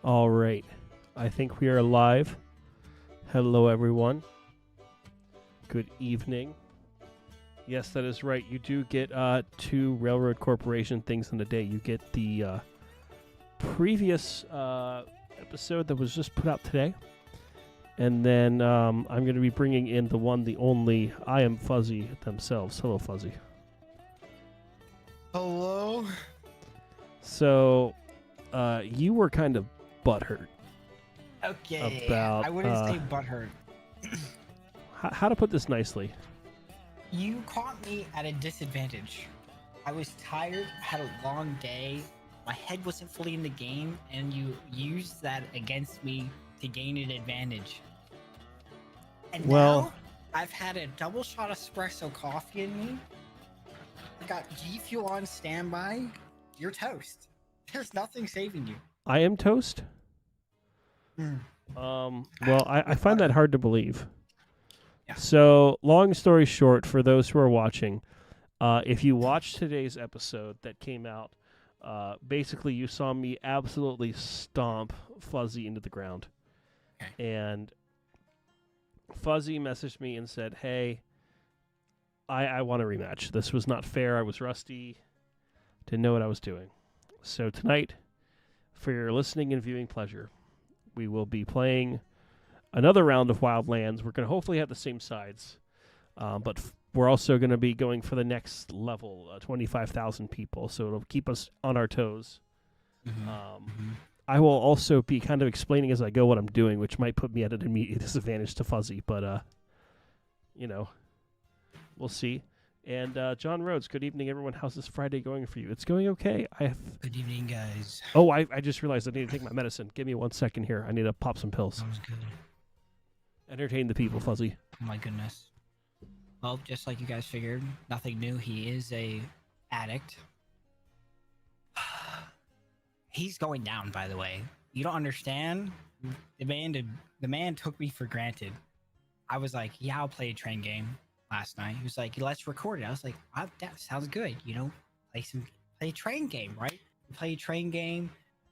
All right. I think we are live. Hello, everyone. Good evening. Yes, that is right. You do get 2 Railroad Corporation things in a day. You get the previous episode that was just put out today. And then I'm going to be bringing in the one, the only, I Am Fuzzy themselves. Hello, Fuzzy. Hello? So, you were kind of butthurt. Okay, About, I wouldn't say butthurt. How to put this nicely? You caught me at a disadvantage. I was tired, had a long day, my head wasn't fully in the game, and you used that against me to gain an advantage. And now, I've had a double shot espresso coffee in me. I got G Fuel on standby. You're toast. There's nothing saving you. I am toast? Well, I find that hard to believe. Yeah. So, long story short, for those who are watching, if you watched today's episode that came out, basically you saw me absolutely stomp Fuzzy into the ground. Okay. And Fuzzy messaged me and said, hey, I want a rematch. This was not fair. I was rusty. Didn't know what I was doing. So tonight, for your listening and viewing pleasure, we will be playing another round of Wildlands. We're going to hopefully have the same sides, but we're also going to be going for the next level, 25,000 people, so it'll keep us on our toes. I will also be kind of explaining as I go what I'm doing, which might put me at an immediate disadvantage to Fuzzy, but, we'll see. And John Rhodes, good evening, everyone. How's this Friday going for you? It's going okay. Good evening, guys. Oh, I just realized I need to take my medicine. Give me 1 second here. I need to pop some pills. Sounds good. Entertain the people, Fuzzy. Oh my goodness. Well, just like you guys figured, nothing new. He is a addict. He's going down, by the way. You don't understand. The man took me for granted. I was like, yeah, I'll play a train game last night. He was like, let's record it. I was like, that sounds good. Play a train game, right? We play a train game.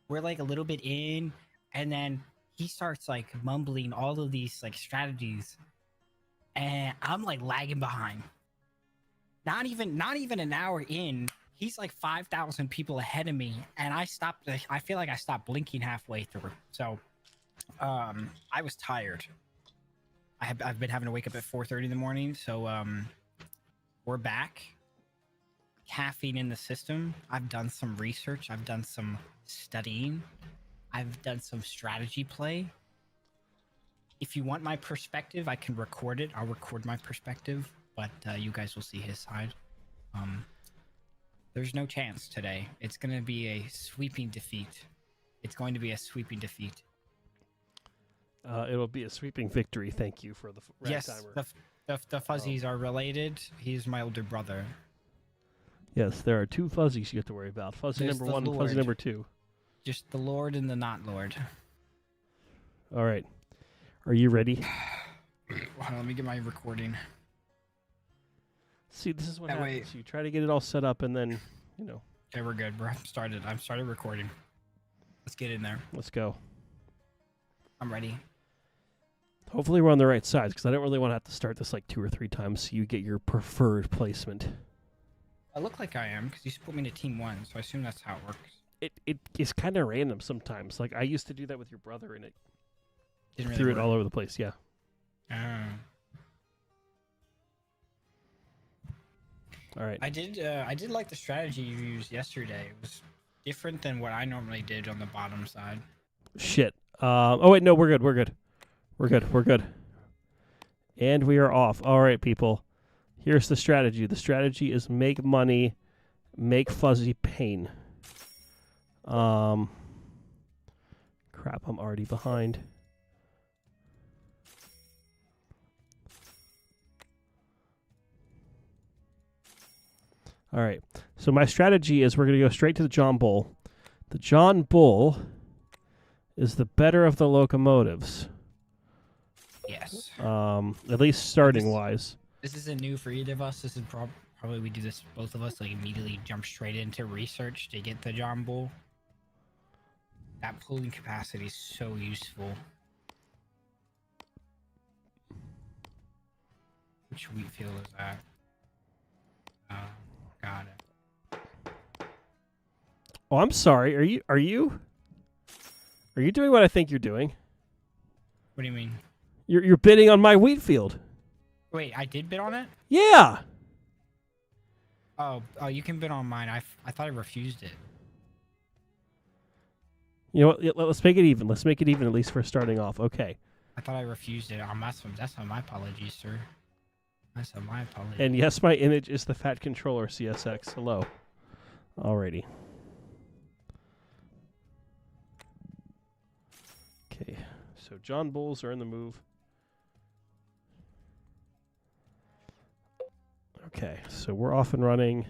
We're like a little bit in, and then he starts like mumbling all of these like strategies, and I'm like lagging behind. Not even an hour in, he's like 5,000 people ahead of me, and I feel like I stopped blinking halfway through. So, I was tired. I've been having to wake up at 4:30 in the morning. So, we're back. Caffeine in the system. I've done some research. I've done some studying. I've done some strategy play. If you want my perspective, I can record it. I'll record my perspective, but you guys will see his side. There's no chance today. It's going to be a sweeping defeat. It's going to be a sweeping defeat. It'll be a sweeping victory. Thank you for the Yes, timer. the Fuzzies are related. He's my older brother. Yes, there are 2 Fuzzies you have to worry about. Fuzzy There's number the 1 and Lord. Fuzzy number 2. Just the Lord and the not Lord. All right. Are you ready? Hold on, let me get my recording. See, this is what That way- happens. You try to get it all set up, and then, Okay, we're good, bro. I'm started recording. Let's get in there. let's go. I'm ready. Hopefully we're on the right sides, because I don't really want to have to start this like 2 or 3 times so you get your preferred placement. I look like I am because you split me into team 1, so I assume that's how it works. It is kind of random sometimes. Like, I used to do that with your brother, and it Didn't really threw it work. all over the place, yeah. All right. I did like the strategy you used yesterday. It was different than what I normally did on the bottom side. Shit. Oh, wait, no, we're good. We're good. And we are off. All right, people. Here's the strategy. The strategy is make money, make Fuzzy pain. Crap, I'm already behind. All right. So my strategy is we're going to go straight to the John Bull. The John Bull is the better of the locomotives. Yes. At least starting wise. This isn't new for either of us. This is probably we do this both of us like immediately jump straight into research to get the John Bull. That pulling capacity is so useful. Which wheat field is that? Got it. Oh, I'm sorry. Are you doing what I think you're doing? What do you mean? You're bidding on my wheat field. Wait, I did bid on it? Yeah. Oh, you can bid on mine. I thought I refused it. You know what? Let's make it even. Let's make it even at least for starting off. Okay. I thought I refused it. That's on my apologies, sir. That's on my apologies. And yes, my image is the Fat Controller CSX. Hello. Alrighty. Okay. So John Bulls are in the move. Okay. So we're off and running.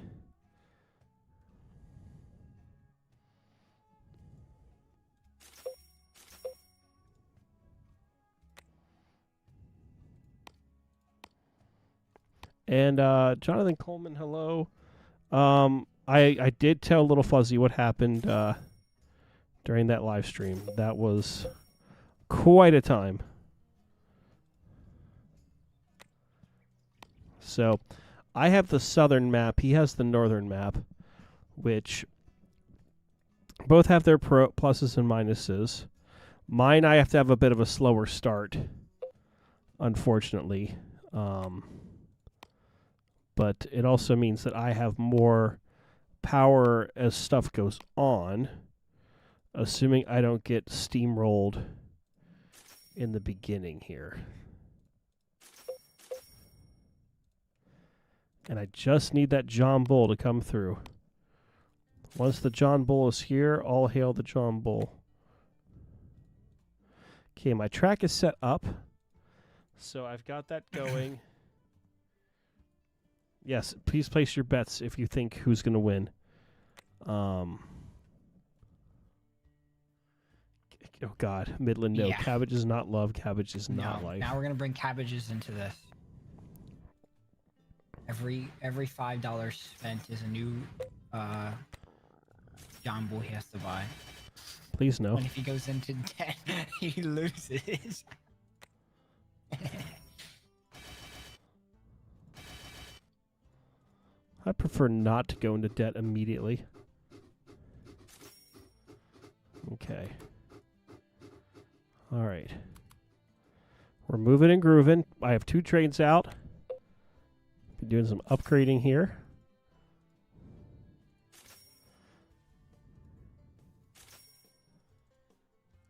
And Jonathan Coleman, hello. I did tell Little Fuzzy what happened during that live stream. That was quite a time. So I have the southern map. He has the northern map, which both have their pluses and minuses. Mine, I have to have a bit of a slower start, unfortunately. But it also means that I have more power as stuff goes on, assuming I don't get steamrolled in the beginning here. And I just need that John Bull to come through. Once the John Bull is here, all hail the John Bull. Okay, my track is set up, so I've got that going. Yes, please place your bets if you think who's going to win. Oh, God. Midland, no. Yeah. Cabbage is not love. Cabbage is not life. Now we're going to bring cabbages into this. Every $5 spent is a new John Bull he has to buy. Please no. And if he goes into debt, he loses. I prefer not to go into debt immediately. Okay. All right. We're moving and grooving. I have 2 trains out. Been doing some upgrading here.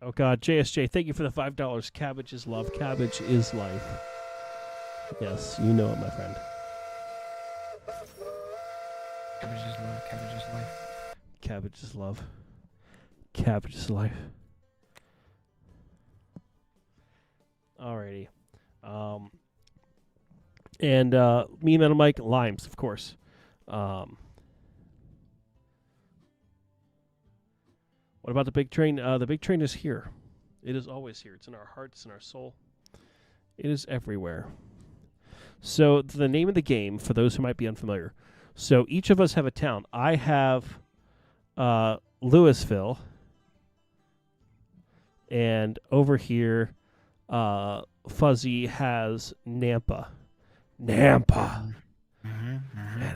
Oh, God. JSJ, thank you for the $5. Cabbage is love. Cabbage is life. Yes, you know it, my friend. Cabbage is love. Cabbage is life. Cabbage is love. Cabbage is life. Alrighty. And me, Metal Mike, limes, of course. What about the big train? The big train is here. It is always here. It's in our hearts and our soul. It is everywhere. So the name of the game, for those who might be unfamiliar. So each of us have a town. I have Louisville. And over here, Fuzzy has Nampa. Nampa. And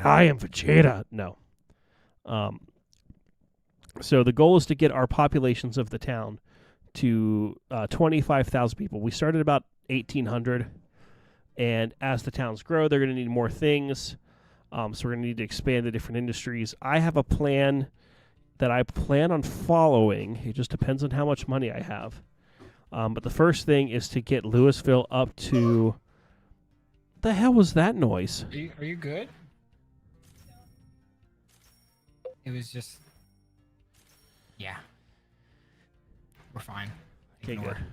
I am Vegeta. No. So the goal is to get our populations of the town to 25,000 people. We started about 1,800. And as the towns grow, they're going to need more things. So we're going to need to expand the different industries. I have a plan that I plan on following. It just depends on how much money I have. But the first thing is to get Louisville up to... What the hell was that noise? Are you good? It was just... Yeah. We're fine. Okay, Ignore. good.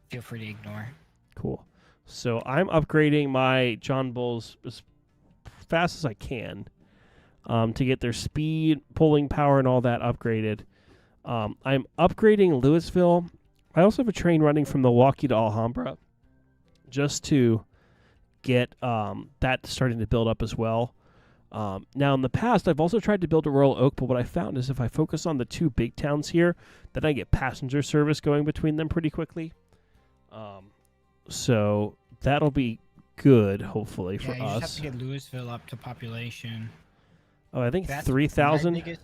Feel free to ignore. Cool. So I'm upgrading my John Bulls as fast as I can to get their speed, pulling power, and all that upgraded. I'm upgrading Louisville. I also have a train running from Milwaukee to Alhambra just to get that starting to build up as well. Now, in the past, I've also tried to build a Royal Oak, but what I found is if I focus on the two big towns here, then I get passenger service going between them pretty quickly. So that'll be good, hopefully, for you us. just have to get Louisville up to population. Oh, I think That's 3,000.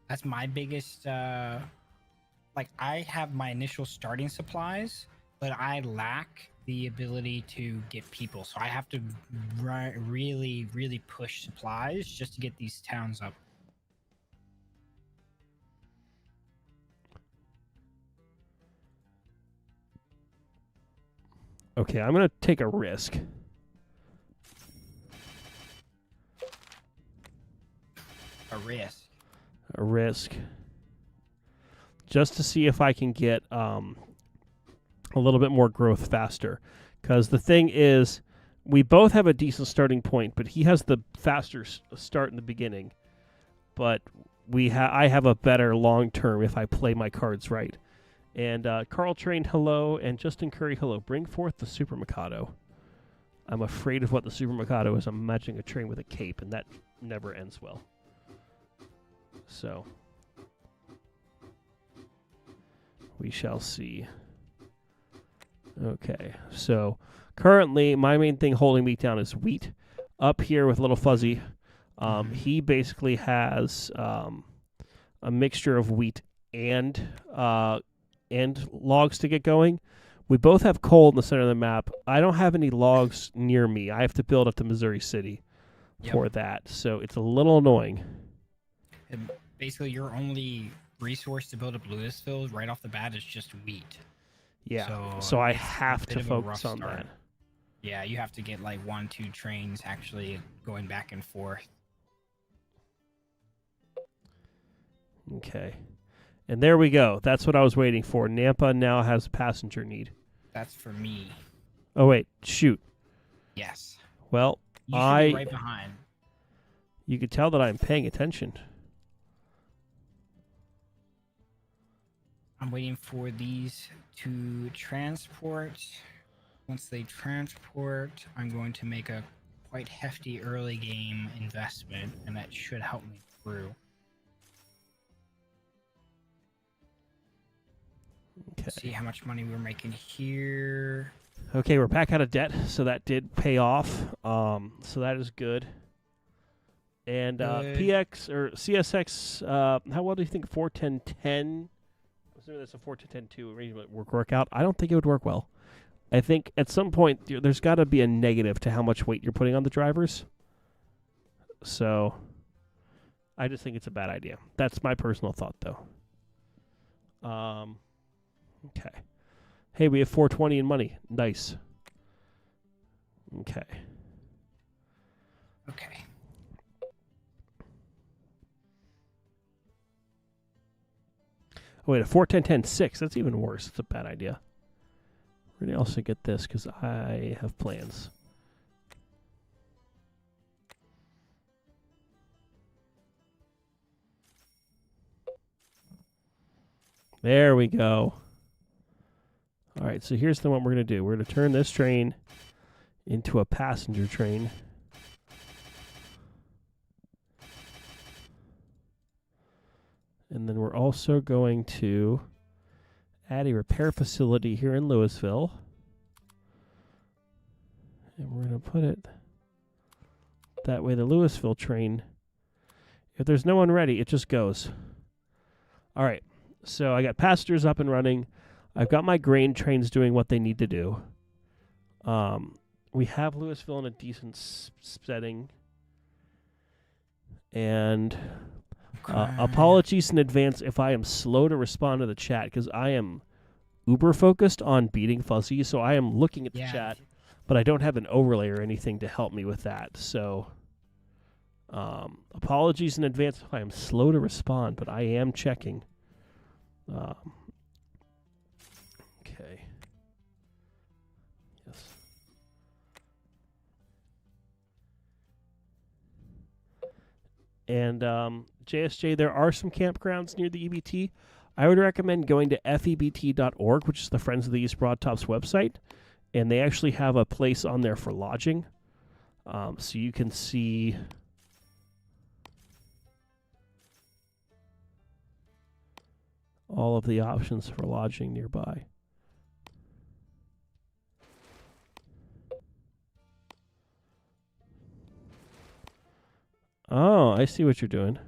That's my biggest. Like, I have my initial starting supplies, but I lack the ability to get people. So I have to really, really push supplies just to get these towns up. Okay, I'm going to take a risk. A risk. Just to see if I can get a little bit more growth faster. Because the thing is, we both have a decent starting point, but he has the faster start in the beginning. But I have a better long term if I play my cards right. And Carl Train, hello, and Justin Curry, hello. Bring forth the Super Mikado. I'm afraid of what the Super Mikado is. I'm imagining a train with a cape, and that never ends well. So, we shall see. Okay, so currently my main thing holding me down is wheat. Up here with Little Fuzzy, he basically has a mixture of wheat and logs to get going. We both have coal in the center of the map. I don't have any logs near me. I have to build up to Missouri City for that, so it's a little annoying. And basically, your only resource to build up Louisville right off the bat is just wheat. Yeah, so I have to focus on that. Yeah, you have to get like 1-2 trains actually going back and forth. Okay. And there we go. That's what I was waiting for. Nampa now has a passenger need. That's for me. Oh, wait. Shoot. Yes. Well, you should be right behind. You could tell that I'm paying attention. I'm waiting for these to transport. Once they transport, I'm going to make a quite hefty early game investment, and that should help me through. Okay. See how much money we're making here. Okay, we're back out of debt, so that did pay off. So that is good. And PX or CSX, how well do you think 41010? I'm assuming that's a 41010 2 work out. I don't think it would work well. I think at some point there's got to be a negative to how much weight you're putting on the drivers. So I just think it's a bad idea. That's my personal thought, though. Okay. Hey, we have 420 in money. Nice. Okay. Okay. Oh, wait, a 410-10-6. That's even worse. It's a bad idea. We're going to also get this because I have plans. There we go. All right, so here's the one we're going to do. We're going to turn this train into a passenger train. And then we're also going to add a repair facility here in Louisville. And we're going to put it that way. The Louisville train, if there's no one ready, it just goes. All right, so I got passengers up and running. I've got my grain trains doing what they need to do. We have Louisville in a decent setting. And apologies in advance if I am slow to respond to the chat, because I am uber focused on beating Fuzzy, so I am looking at the chat, but I don't have an overlay or anything to help me with that. So apologies in advance if I am slow to respond, but I am checking. Okay. Yes. And JSJ, there are some campgrounds near the EBT. I would recommend going to febt.org, which is the Friends of the East Broadtops website, and they actually have a place on there for lodging. So you can see all of the options for lodging nearby. Oh, I see what you're doing.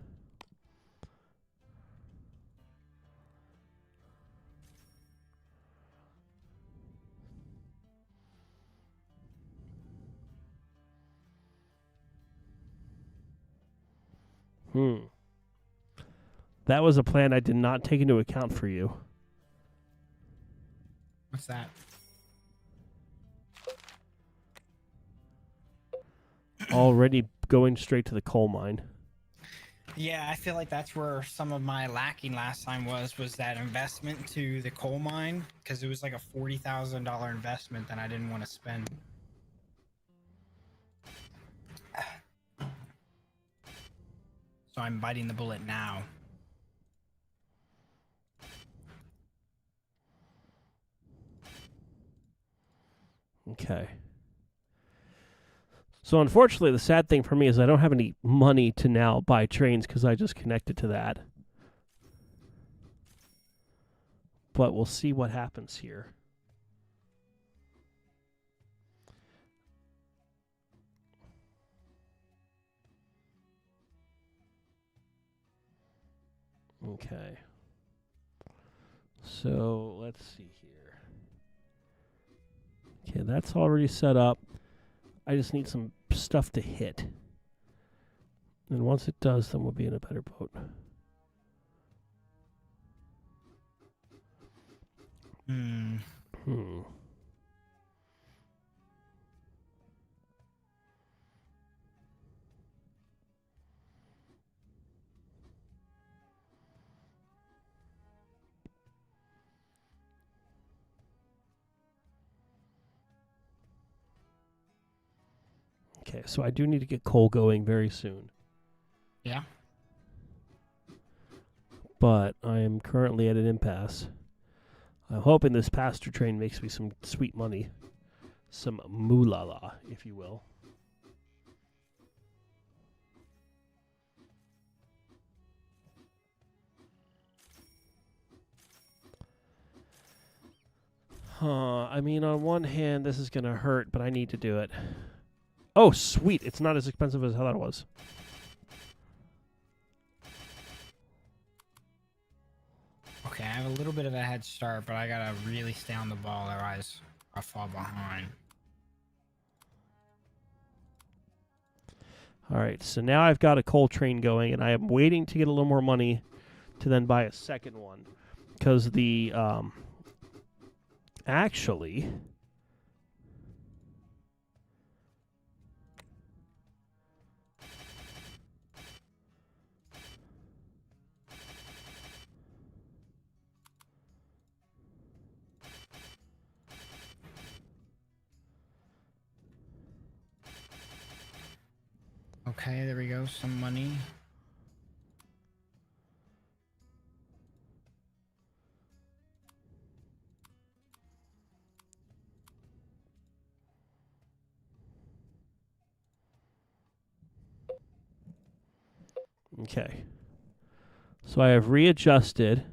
That was a plan I did not take into account for you. What's that? Already going straight to the coal mine. Yeah, I feel like that's where some of my lacking last time was that investment to the coal mine, because it was like a $40,000 investment that I didn't want to spend. So I'm biting the bullet now. Okay. So unfortunately, the sad thing for me is I don't have any money to now buy trains because I just connected to that. But we'll see what happens here. Okay. So let's see here. Okay, that's already set up. I just need some stuff to hit. And once it does, then we'll be in a better boat. Hmm. Okay, so I do need to get coal going very soon. Yeah. But I am currently at an impasse. I'm hoping this pasture train makes me some sweet money. Some moolah, if you will. I mean, on one hand, this is going to hurt, but I need to do it. Oh, sweet. It's not as expensive as I thought it was. Okay, I have a little bit of a head start, but I gotta really stay on the ball, otherwise I'll fall behind. All right, so now I've got a coal train going, and I am waiting to get a little more money to then buy a second one. Because the, actually... Okay, there we go, some money. Okay. So I have readjusted,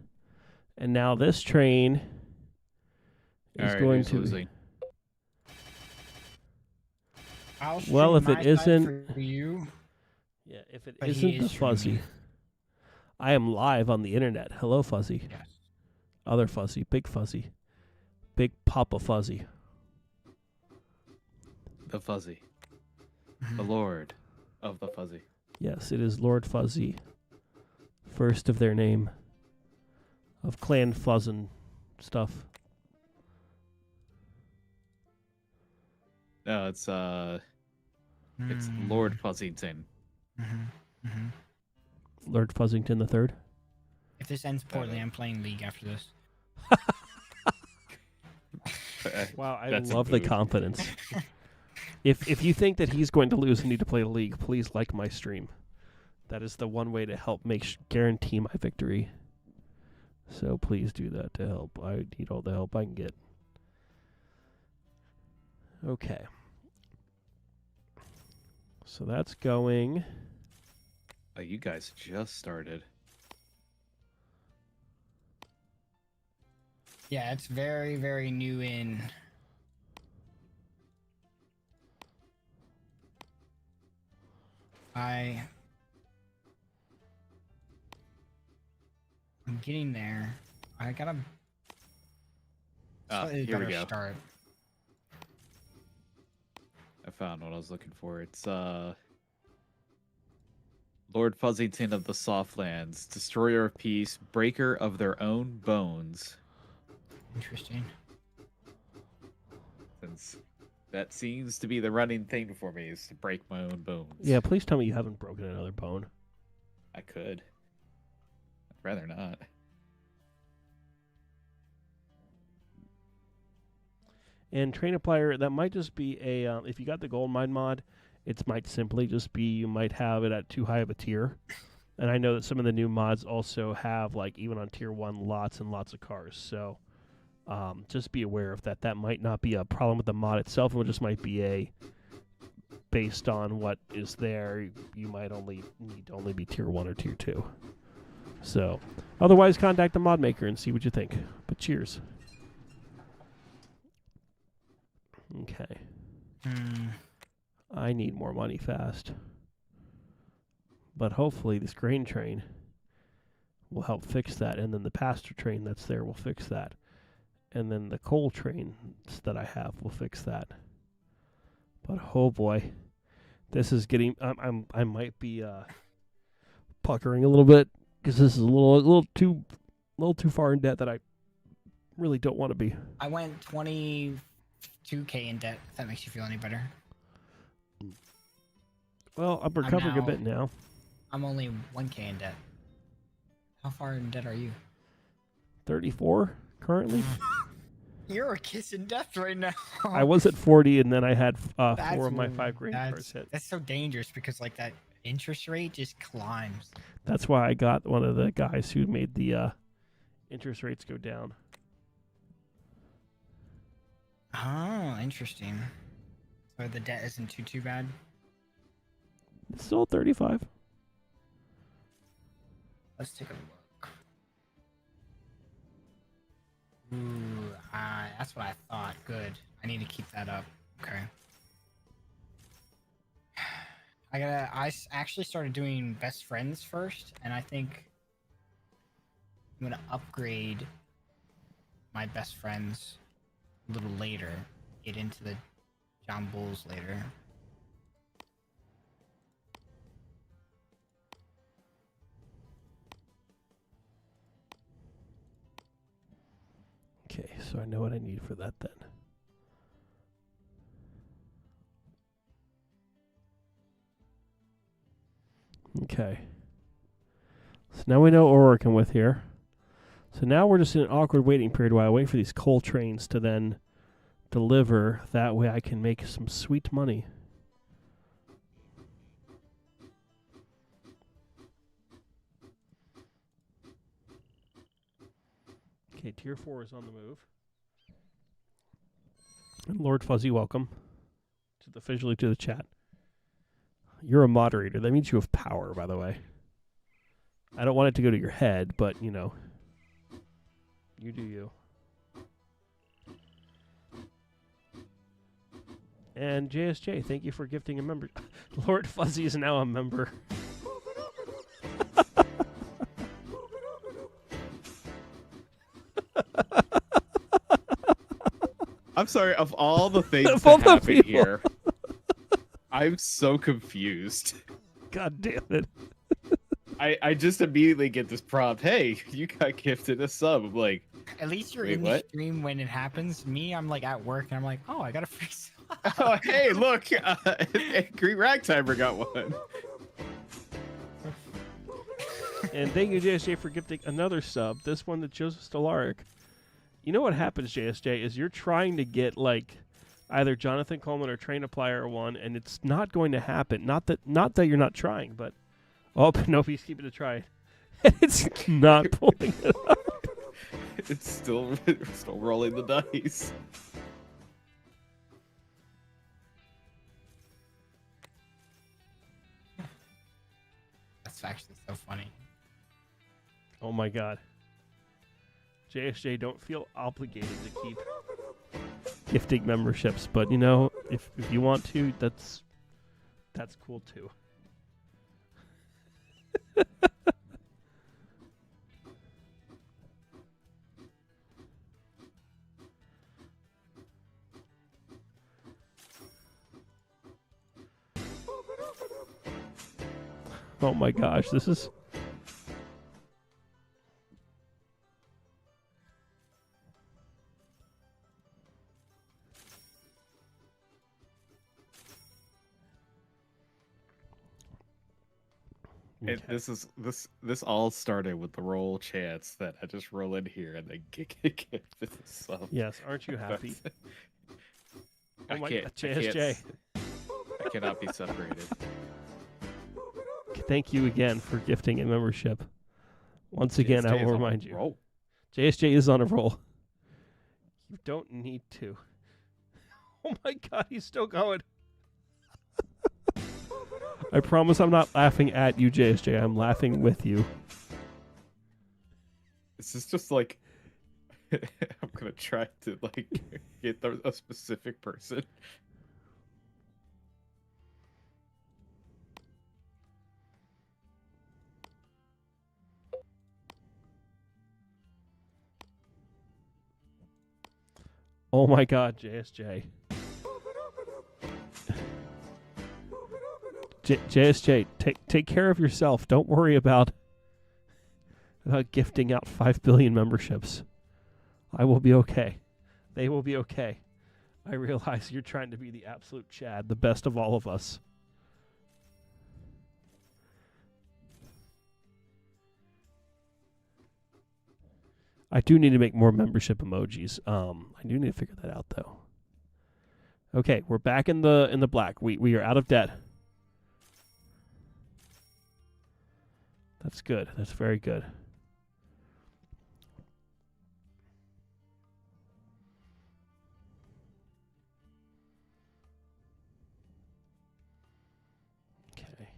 and now this train is going to... losing? Well, if it isn't... for you, Yeah, if it but he isn't the is Fuzzy... streaming. I am live on the internet. Hello, Fuzzy. Yes. Other Fuzzy. Big Fuzzy. Big Papa Fuzzy. The Fuzzy. The Lord of the Fuzzy. Yes, it is Lord Fuzzy. First of their name. Of Clan Fuzzin' stuff. No, it's Lord Fuzzington. Lord Fuzzington the Third. If this ends poorly, I'm playing League after this. Wow, I That's a love the move. confidence. If you think that he's going to lose and need to play the league, please like my stream. That is the one way to help guarantee my victory. So please do that to help. I need all the help I can get. Okay. So that's going. Oh, you guys just started. Yeah, it's very, very new in. I'm getting there. I got a slightly Here we better go. start. I found what I was looking for. It's Lord Fuzzington of the Softlands, Destroyer of Peace, Breaker of Their Own Bones. Interesting. Since that seems to be the running thing for me, is to break my own bones. Yeah, please tell me you haven't broken another bone. I could. I'd rather not. And Train a Player, that might just be a, if you got the Gold Mine mod, it might simply just be you might have it at too high of a tier. And I know that some of the new mods also have, like, even on tier 1, lots and lots of cars. So just be aware of that. That might not be a problem with the mod itself. It just might be a, based on what is there, you might only need to only be tier 1 or tier 2. So otherwise, contact the mod maker and see what you think. But cheers. Okay. I need more money fast. But hopefully this grain train will help fix that. And then the pasture train that's there will fix that. And then the coal trains that I have will fix that. But oh boy, this is getting. I might be puckering a little bit because this is a little too far in debt that I really don't want to be. I went 22k in debt. If that makes you feel any better. Well, I'm recovering a bit now. I'm only 1k in debt. How far in debt are you? 34 currently. You're a kiss in death right now. I was at 40, and then I had 4 of my 5 grain cards hit. That's so dangerous because like that interest rate just climbs. That's why I got one of the guys who made the interest rates go down. Oh, interesting. So the debt isn't too bad. It's still 35. Let's take a look. Ooh, that's what I thought. Good. I need to keep that up. Okay. I actually started doing best friends first, and I think I'm gonna upgrade my best friends a little later. Get into the John Bulls later. Okay, so I know what I need for that then. Okay. So now we know what we're working with here. So now we're just in an awkward waiting period while I wait for these coal trains to then deliver. That way I can make some sweet money. Okay, tier 4 is on the move. And Lord Fuzzy, welcome officially to the chat. You're a moderator. That means you have power, by the way. I don't want it to go to your head, but, you know, you do you. And JSJ, thank you for gifting a member. Lord Fuzzy is now a member. I'm sorry, of all the things that happen here, I'm so confused. God damn it. I just immediately get this prompt, hey, you got gifted a sub. I'm like, at least you're wait, in what? the stream when it happens. Me, I'm like at work and I'm like, oh, I got a free sub. Oh, hey, look, Green Ragtimer got one. And thank you, JSJ, for gifting another sub. This one to Joseph Stolaric. You know what happens, JSJ, is you're trying to get, like, either Jonathan Coleman or Train Applier one, and it's not going to happen. Not that you're not trying, but... Oh, nope, he's keeping it trying. It's not pulling it up. It's still rolling the dice. That's actually so funny. Oh, my God. JSJ, don't feel obligated to keep gifting memberships, but you know, if you want to, that's cool too. Oh my gosh, this is... This all started with the roll chance that I just roll in here and then get this sub. Yes, aren't you happy? I Oh my can't, God, JSJ. I cannot be separated. Thank you again for gifting a membership. Once again, JSJ I is will on a remind you. roll. JSJ is on a roll. You don't need to. Oh my God, he's still going. I promise I'm not laughing at you, JSJ. I'm laughing with you. This is just like I'm gonna try to like get a specific person. Oh my God, JSJ. JSJ, take care of yourself. Don't worry about gifting out 5 billion memberships. I will be okay. They will be okay. I realize you're trying to be the absolute Chad, the best of all of us. I do need to make more membership emojis. I do need to figure that out though. Okay, we're back in the black. We are out of debt. That's good. That's very good. Okay.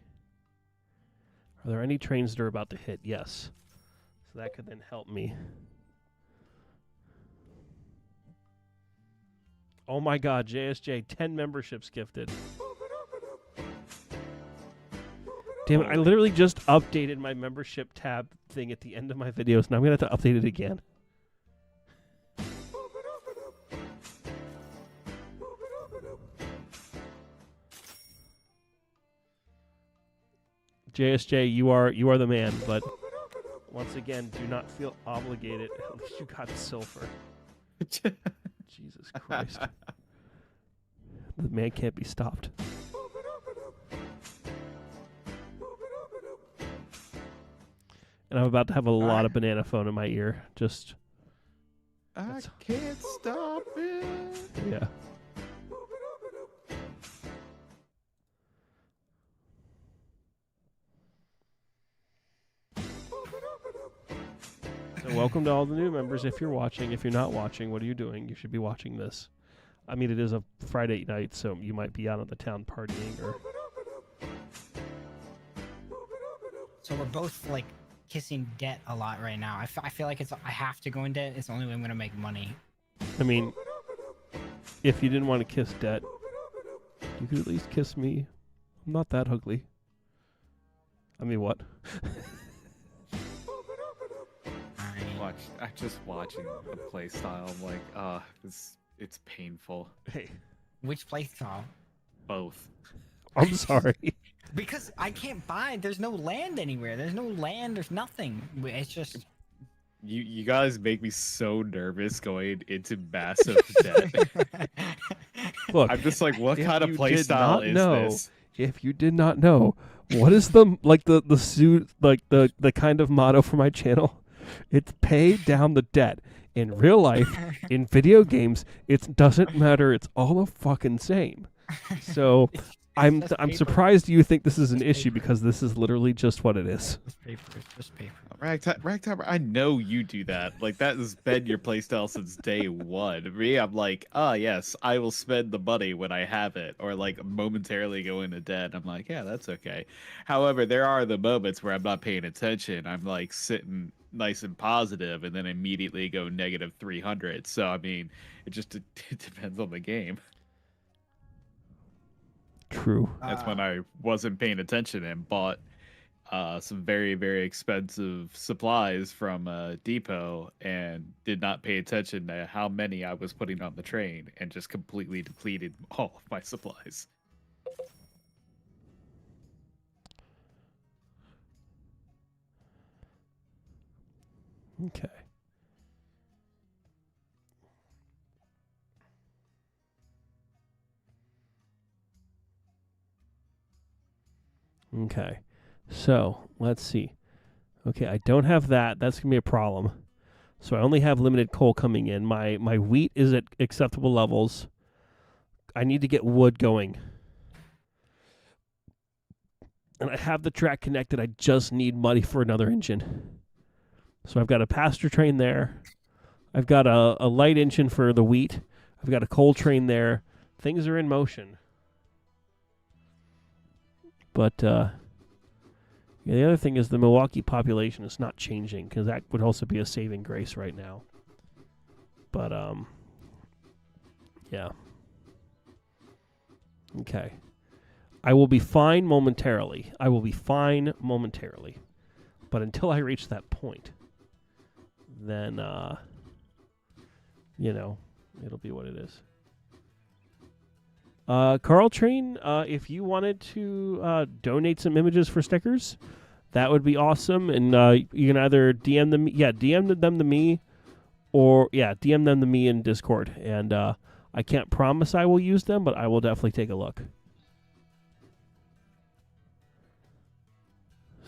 Are there any trains that are about to hit? Yes. So that could then help me. Oh my God, JSJ, 10 memberships gifted. Damn it, I literally just updated my membership tab thing at the end of my videos. Now I'm going to have to update it again. JSJ, you are the man, but once again, do not feel obligated. At least you got silver. Jesus Christ. The man can't be stopped. And I'm about to have a lot of banana phone in my ear. Just... I can't stop it. Yeah. So welcome to all the new members if you're watching. If you're not watching, what are you doing? You should be watching this. I mean, it is a Friday night, so you might be out on the town partying or... So we're both, like, kissing debt a lot right now. I feel like I have to go in debt. It's the only way I'm going to make money. I mean, if you didn't want to kiss debt, you could at least kiss me. I'm not that ugly. I mean, what? I'm just watching the play style. I'm like, it's painful. Hey. Which play style? Both. I'm sorry. Because I can't buy. There's no land anywhere. There's no land. There's nothing. It's just... You guys make me so nervous going into massive debt. Look, I'm just like, what kind of play style is this? If you did not know, what is the kind of motto for my channel? It's pay down the debt. In real life, in video games, it doesn't matter. It's all the fucking same. So I'm paper. surprised you think this is an issue because this is literally just what it is. It's paper. It's just paper. Ragtime, I know you do that. Like, that has been your playstyle since day one. Me, I'm like, oh, yes, I will spend the money when I have it, or like momentarily go into debt. I'm like, yeah, that's okay. However, there are the moments where I'm not paying attention. I'm like sitting nice and positive, and then immediately go negative 300. So, I mean, it just it depends on the game. True. That's when I wasn't paying attention and bought some very, very expensive supplies from Depot and did not pay attention to how many I was putting on the train and just completely depleted all of my supplies. Okay. Okay. So, let's see. Okay, I don't have that. That's going to be a problem. So I only have limited coal coming in. My wheat is at acceptable levels. I need to get wood going. And I have the track connected. I just need money for another engine. So I've got a pasture train there. I've got a light engine for the wheat. I've got a coal train there. Things are in motion. But yeah, the other thing is the Milwaukee population is not changing because that would also be a saving grace right now. But yeah. Okay. I will be fine momentarily. But until I reach that point, then it'll be what it is. Carl Train, if you wanted to donate some images for stickers, that would be awesome. And you can either DM them, DM them to me, or DM them to me in Discord. And I can't promise I will use them, but I will definitely take a look.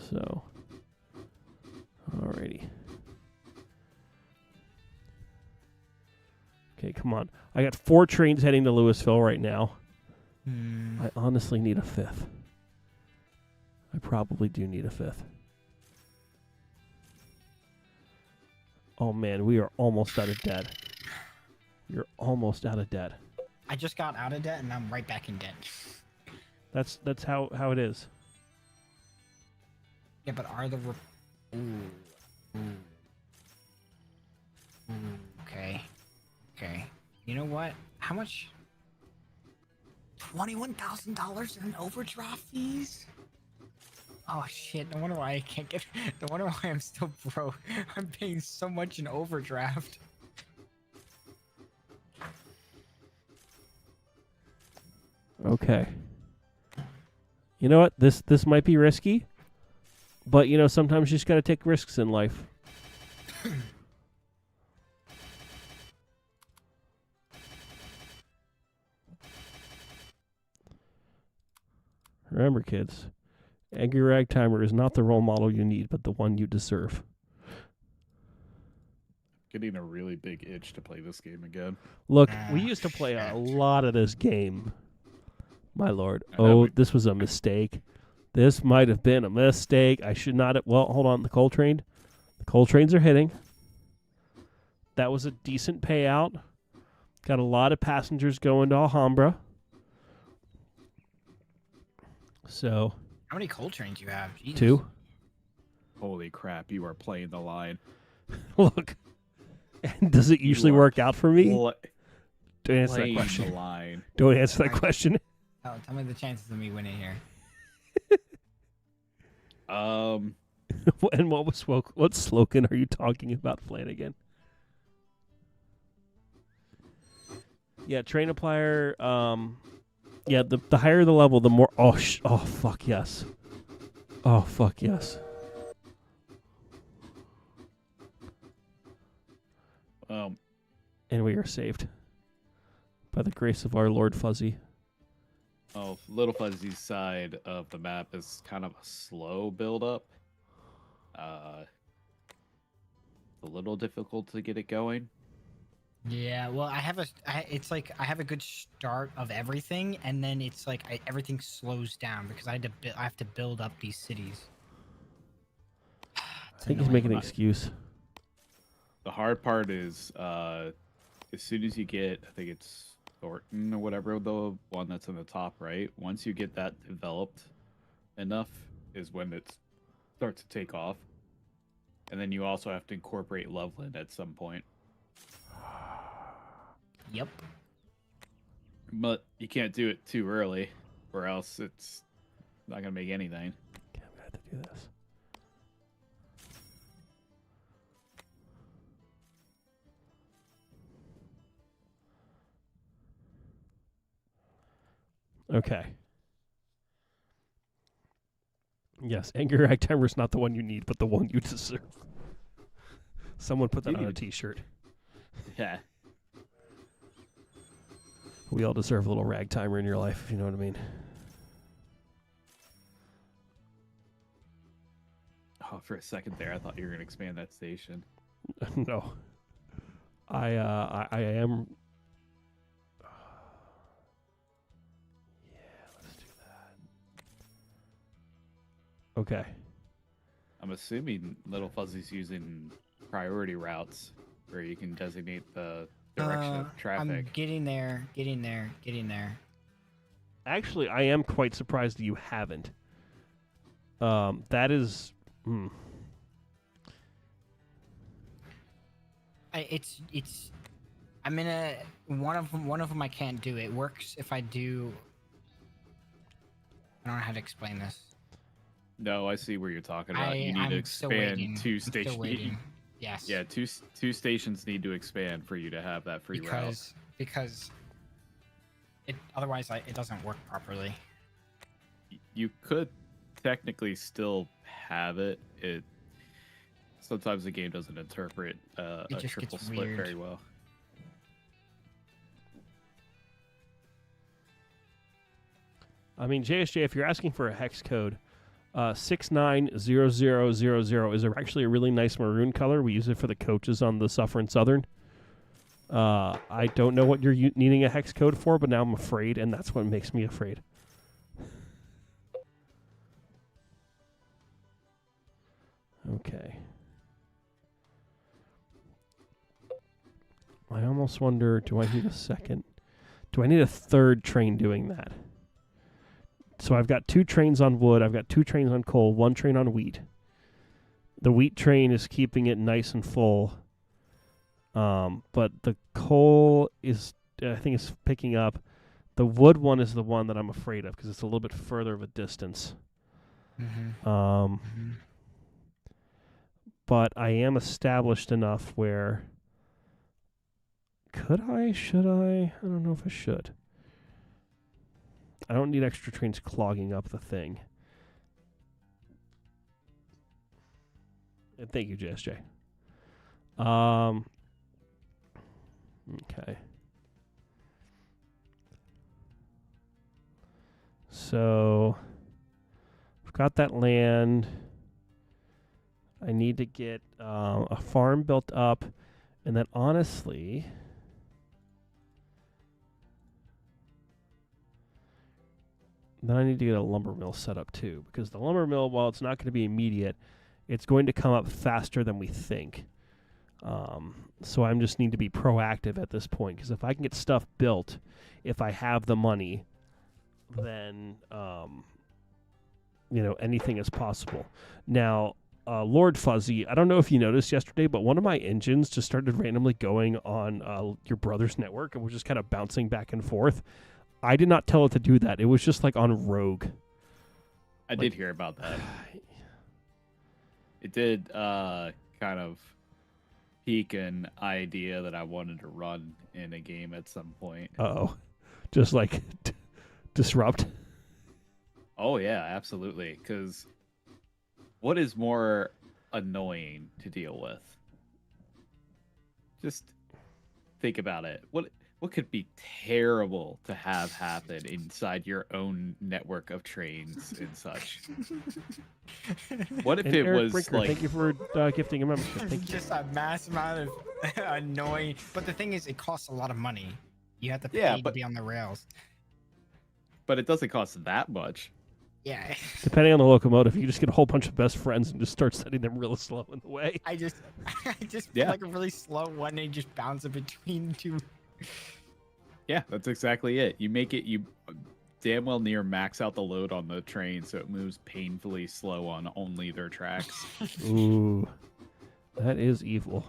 So, alrighty. Okay, come on. I got 4 trains heading to Louisville right now. I honestly need a 5th. I probably do need a 5th. Oh man, we are almost out of debt. You're almost out of debt. I just got out of debt and I'm right back in debt. That's how it is. Yeah, but are the okay. You know what? How much? $21,000 in overdraft fees? Oh shit! No wonder why I can't get. No wonder why I'm still broke. I'm paying so much in overdraft. Okay. You know what? This might be risky, but sometimes you just gotta take risks in life. Remember, kids, Angry Ragtimer is not the role model you need, but the one you deserve. Getting a really big itch to play this game again. Look, we used to play a lot of this game. My lord. This was a mistake. This might have been a mistake. I should not have... Well, hold on. The coal train. The coal trains are hitting. That was a decent payout. Got a lot of passengers going to Alhambra. So... How many coal trains you have? Jesus. 2. Holy crap, you are playing the line. Look. And does it usually work out for me? Don't answer that question. The line. Don't answer that question. Oh, tell me the chances of me winning here. And what slogan are you talking about, Flanagan? Yeah, train applier. Yeah, the higher the level, the more. Oh fuck yes. Oh fuck yes. And we are saved by the grace of our Lord Fuzzy. Oh, Little Fuzzy's side of the map is kind of a slow build up. A little difficult to get it going. Yeah, well, it's like I have a good start of everything, and then it's like everything slows down because I have to build up these cities. I It's think he's annoying, making an but excuse. The hard part is as soon as you get, I think it's Thornton or whatever, the one that's in the top right. Once you get that developed enough, is when it starts to take off. And then you also have to incorporate Loveland at some point. yep. But you can't do it too early, or else it's not gonna make anything. Okay, I'm gonna have to do this. Okay. Yes, Angry Rag Timer is not the one you need, but the one you deserve. Someone put that on a t-shirt. Yeah. We all deserve a little rag timer in your life, if you know what I mean. Oh, for a second there, I thought you were gonna expand that station. No. I am. Yeah, let's do that. Okay. I'm assuming Little Fuzzy's using priority routes where you can designate the direction of I'm traffic. getting there. Actually, I am quite surprised that you haven't. That is. It's I'm in a one of them I can't do. It works if I do. I don't know how to explain this. No, I see where you're talking about. You need to I'm still expand waiting. two I'm still stations. waiting. Yes. Yeah, two stations need to expand for you to have that free route. Because it otherwise it doesn't work properly. You could technically still have it. It sometimes the game doesn't interpret a just triple gets split weird. very well. I mean, JSJ, if you're asking for a hex code, 690000 is actually a really nice maroon color. We use it for the coaches on the Suffering Southern. I don't know what you're needing a hex code for, but now I'm afraid, and that's what makes me afraid. Okay. I almost wonder, do I need a second? Do I need a third train doing that? So I've got 2 trains on wood. I've got 2 trains on coal, 1 train on wheat. The wheat train is keeping it nice and full. But the coal is, I think, is picking up. The wood one is the one that I'm afraid of because it's a little bit further of a distance. But I am established enough where... Should I? I don't know if I should. I don't need extra trains clogging up the thing. And thank you, JSJ. Okay. So, I've got that land. I need to get a farm built up. And then, honestly... Then I need to get a lumber mill set up too, because the lumber mill, while it's not going to be immediate, it's going to come up faster than we think. So I just need to be proactive at this point, because if I can get stuff built, if I have the money, then anything is possible. Now, Lord Fuzzy, I don't know if you noticed yesterday, but one of my engines just started randomly going on your brother's network and was just kind of bouncing back and forth. I did not tell it to do that. It was just like on rogue. I did hear about that. It did kind of pique an idea that I wanted to run in a game at some point. Uh-oh. Just like disrupt. Oh, yeah, absolutely. Because what is more annoying to deal with? Just think about it. what could be terrible to have happen inside your own network of trains and such? What if And it Eric was Brinker, like, thank you for gifting a membership. Thank you. Just a mass amount of annoying. But the thing is, it costs a lot of money. You have to pay Yeah, to but- be on the rails. but it doesn't cost that much. Yeah. Depending on the locomotive, you just get a whole bunch of best friends and just start sending them real slow in the way. I just put Yeah. like a really slow one and just bounce it between two. Yeah, that's exactly it. You make it, you damn well near max out the load on the train so it moves painfully slow on only their tracks. Ooh, that is evil.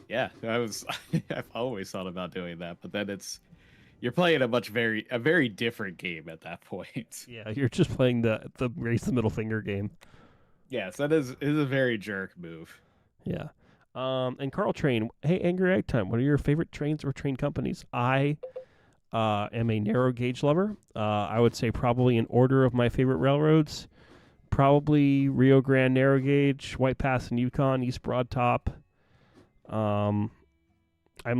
Yeah, I've always thought about doing that, but then you're playing a very different game at that point. Yeah, you're just playing the raise the middle finger game. Yes, that is a very jerk move. Yeah. And Carl Train, hey, Angry Egg Time, what are your favorite trains or train companies? I am a narrow gauge lover. I would say probably in order of my favorite railroads, probably Rio Grande narrow gauge, White Pass and Yukon, East Broad Top. I'm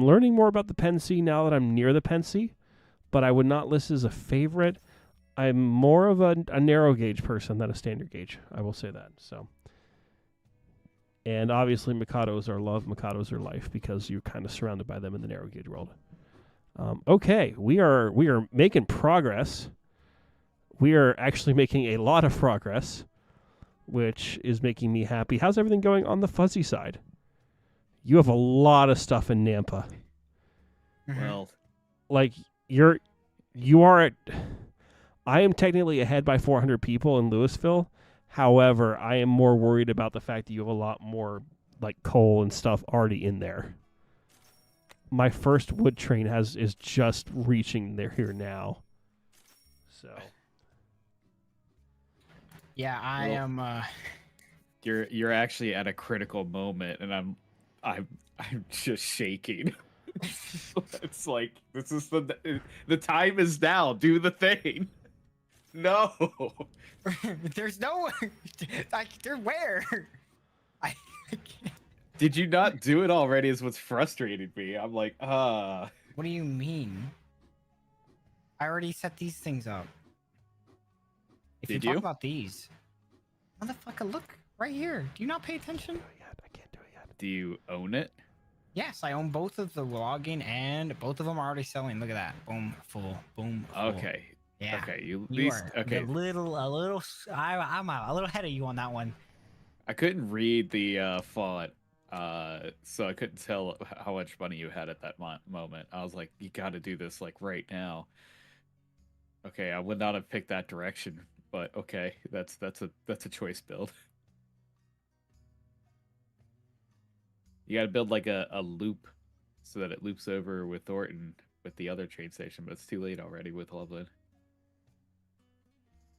learning more about the Pennsy now that I'm near the Pennsy, but I would not list as a favorite. I'm more of a narrow gauge person than a standard gauge. I will say that. So. And obviously, Mikados are love, Mikados are life, because you're kind of surrounded by them in the narrow gauge world. Okay, we are making progress. We are actually making a lot of progress, which is making me happy. How's everything going on the fuzzy side? You have a lot of stuff in Nampa. Well, Like you are at. I am technically ahead by 400 people in Louisville. However, I am more worried about the fact that you have a lot more like coal and stuff already in there. My first wood train is just reaching there here now. So Yeah, I Well, am. you're actually at a critical moment, and I'm just shaking. It's like this is the time is now. Do the thing. No. There's no. They're where? I can't. Did you not do it already? Is what's frustrating me. I'm like, What do you mean? I already set these things up. If Did you you? talk about these, motherfucker, look right here. Do you not pay attention? I can't do it yet. do you own it? Yes, I own both of the login and both of them are already selling. Look at that. Boom, full. Boom, full. Okay. Yeah. Okay. You at You least are okay. a little. I'm a little ahead of you on that one. I couldn't read the font, so I couldn't tell how much money you had at that moment. I was like, you got to do this like right now. Okay, I would not have picked that direction, but okay, that's a choice build. You got to build like a loop so that it loops over with Thornton with the other train station, but it's too late already with Loveland.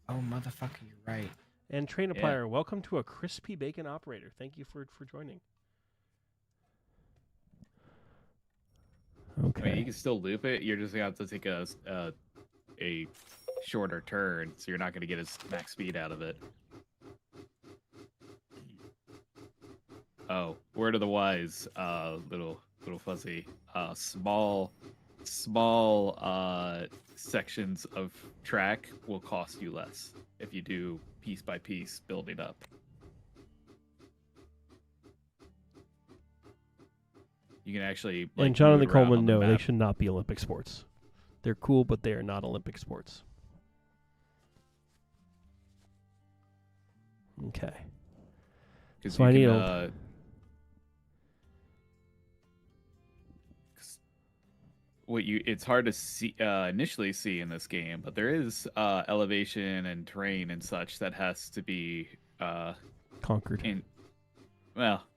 Oh, motherfucker, you're right. And Train Yeah. Applier, welcome to a crispy bacon operator. Thank you for joining. Okay. I mean, you can still loop it. You're just gonna have to take a shorter turn, so you're not gonna get as max speed out of it. Oh, word of the wise, little fuzzy. Small sections of track will cost you less if you do piece by piece building up. You can actually like, And Jonathan move around Coleman, on the no, they map. should not be Olympic sports. They're cool, but they are not Olympic sports. Okay. 'Cause So you I need can, a- 'cause it's hard to see initially see in this game, but there is elevation and terrain and such that has to be Conquered.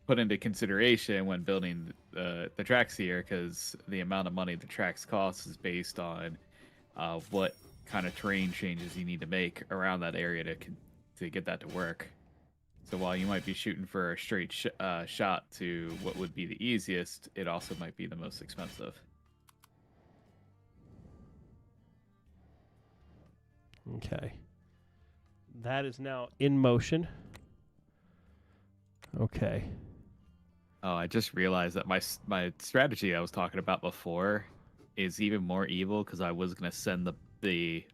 put into consideration when building the tracks here, because the amount of money the tracks cost is based on what kind of terrain changes you need to make around that area to get that to work. So while you might be shooting for a straight shot to what would be the easiest, it also might be the most expensive. Okay. That is now in motion. Okay. Oh, I just realized that my strategy I was talking about before is even more evil because I was gonna send the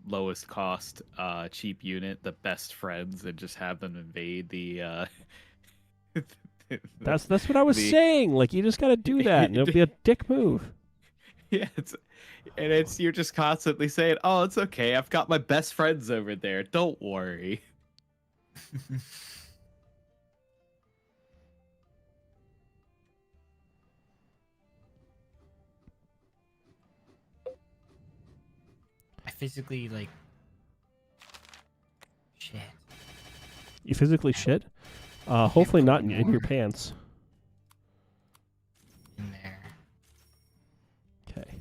lowest cost cheap unit, the best friends, and just have them invade the That's what I was the saying. Like, you just got to do that, and it'll be a dick move. yeah, it's you're just constantly saying, "Oh, it's okay. I've got my best friends over there. Don't worry." I physically like shit. You physically shit. Hopefully not in your pants. In there. Okay.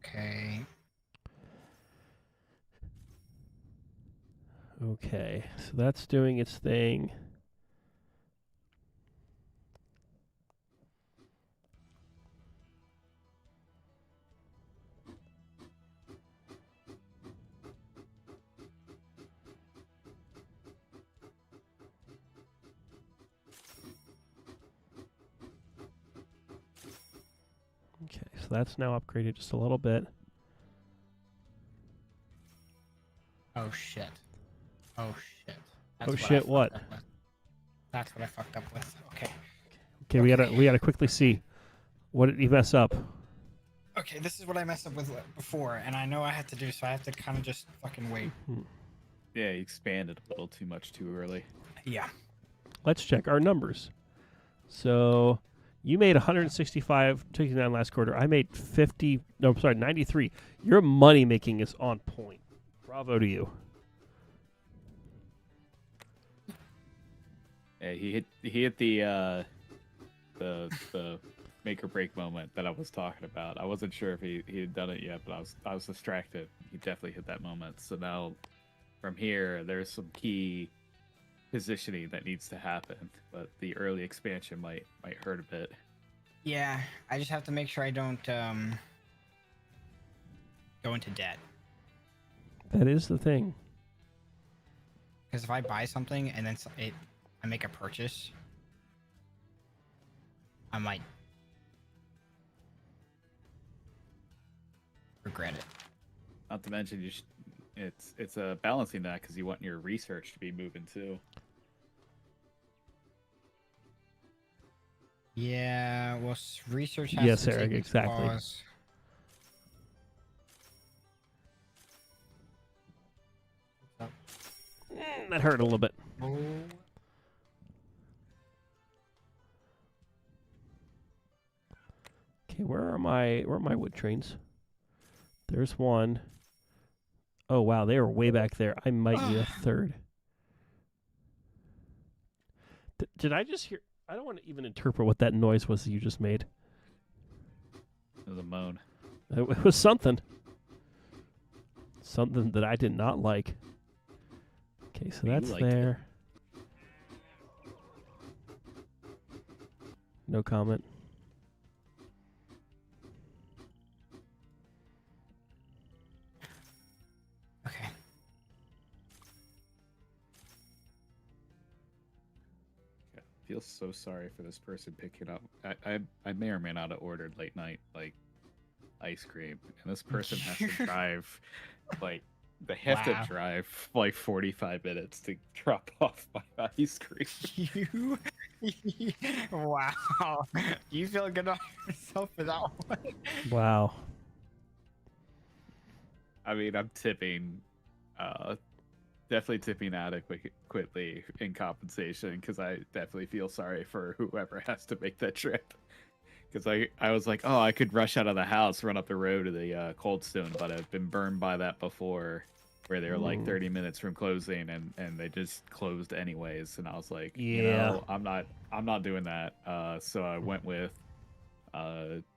Okay. Okay. So that's doing its thing. Okay, so that's now upgraded just a little bit. Oh shit. Oh shit. Oh, shit, what? That's what I fucked up with. Okay. Okay, we gotta quickly see. What did you mess up? Okay, this is what I messed up with before, and I know I had to do, so I have to kind of just fucking wait. Yeah, you expanded a little too much too early. Yeah. Let's check our numbers. So you made 165 $69 last quarter. I made 50. No, I'm sorry, 93. Your money making is on point. Bravo to you. Yeah, he hit the make or break moment that I was talking about. I wasn't sure if he had done it yet, but I was distracted. He definitely hit that moment. So now from here, there's some key positioning that needs to happen, but the early expansion might hurt a bit. Yeah, I just have to make sure I don't go into debt. That is the thing. Because if I buy something and then I make a purchase, I might regret it. Not to mention, it's a balancing that because you want your research to be moving too. Yeah, well, research has Yes, to Eric, take its exactly. pause. That hurt a little bit. Oh. Okay, where are my wood trains? There's one. Oh wow, they were way back there. I might need a third. Did I just hear? I don't want to even interpret what that noise was that you just made. It was a moan. It was something. Something that I did not like. Okay, so You that's liked it. there. No comment. Okay. I feel so sorry for this person picking up. I may or may not have ordered late night like ice cream, and this person has to drive like they have Wow. to drive like 45 minutes to drop off my ice cream. You, wow. You feel good about yourself for that one? Wow. I mean, I'm tipping, definitely tipping adequately in compensation because I definitely feel sorry for whoever has to make that trip. Because I was like, oh, I could rush out of the house, run up the road to the Cold Stone, but I've been burned by that before, where they were like 30 minutes from closing and they just closed anyways. And I was like, you know, I'm not doing that. So I went with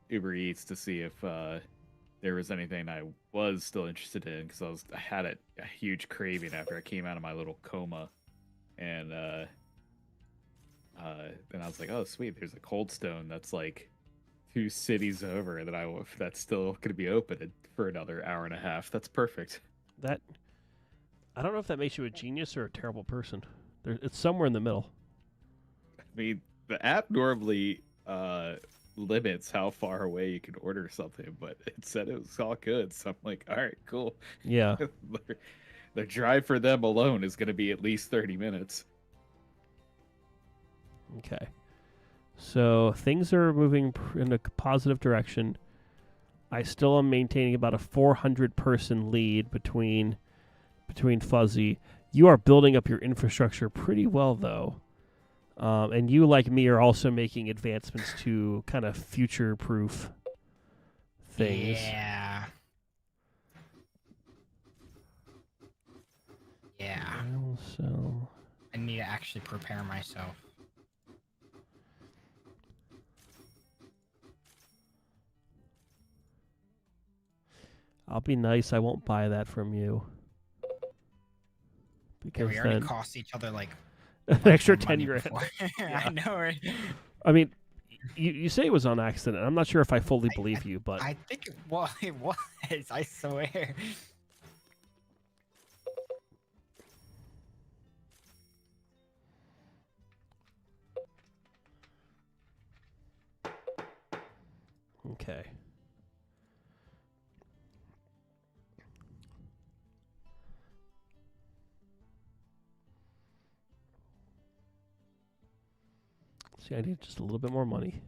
Uber Eats to see if there was anything I was still interested in because I had a huge craving after I came out of my little coma, and then I was like, oh sweet, there's a Cold Stone that's like 2 cities over that's still going to be open for another hour and a half. That's perfect. That I don't know if that makes you a genius or a terrible person. It's somewhere in the middle. I mean, the app normally limits how far away you can order something, but it said it was all good. So I'm like, all right, cool. Yeah. The drive for them alone is going to be at least 30 minutes. Okay. So things are moving in a positive direction. I still am maintaining about a 400-person lead between Fuzzy. You are building up your infrastructure pretty well, though. And you, like me, are also making advancements to kind of future-proof things. Yeah. Yeah. So I need to actually prepare myself. I'll be nice. I won't buy that from you. Yeah, Because we already then cost each other like an much extra more 10 money grand. before. Yeah. I know, right? I mean, you say it was on accident. I'm not sure if I fully believe you, but I think it was. I swear. okay. See, I need just a little bit more money.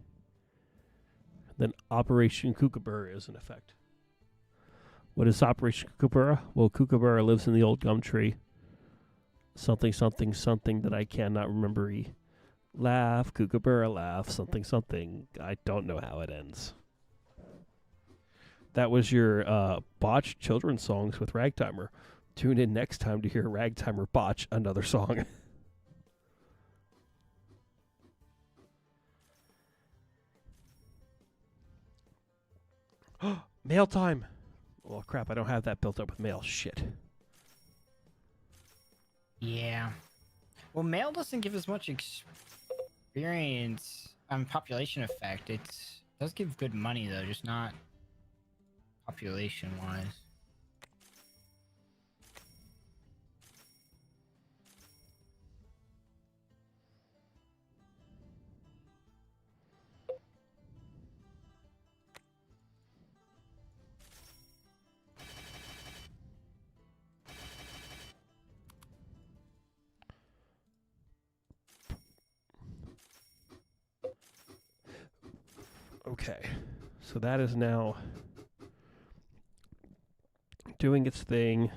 Then Operation Kookaburra is in effect. What is Operation Kookaburra? Well, Kookaburra lives in the old gum tree. Something, something, something that I cannot remember. Laugh, Kookaburra, laugh, something, something. I don't know how it ends. That was your botched children's songs with Ragtimer. Tune in next time to hear Ragtimer botch another song. Mail time. Well, crap, I don't have that built up with mail. Shit. Yeah. Well, mail doesn't give as much experience population effect. It does give good money though, just not population wise. Okay. So that is now doing its thing.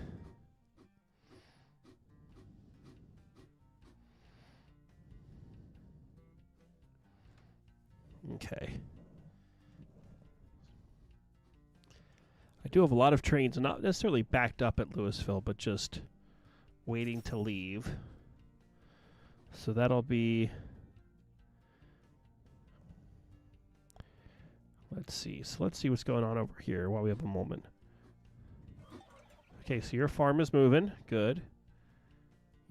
Okay. I do have a lot of trains, not necessarily backed up at Louisville, but just waiting to leave. So that'll be... Let's see. So let's see what's going on over here while we have a moment. Okay, so your farm is moving. Good.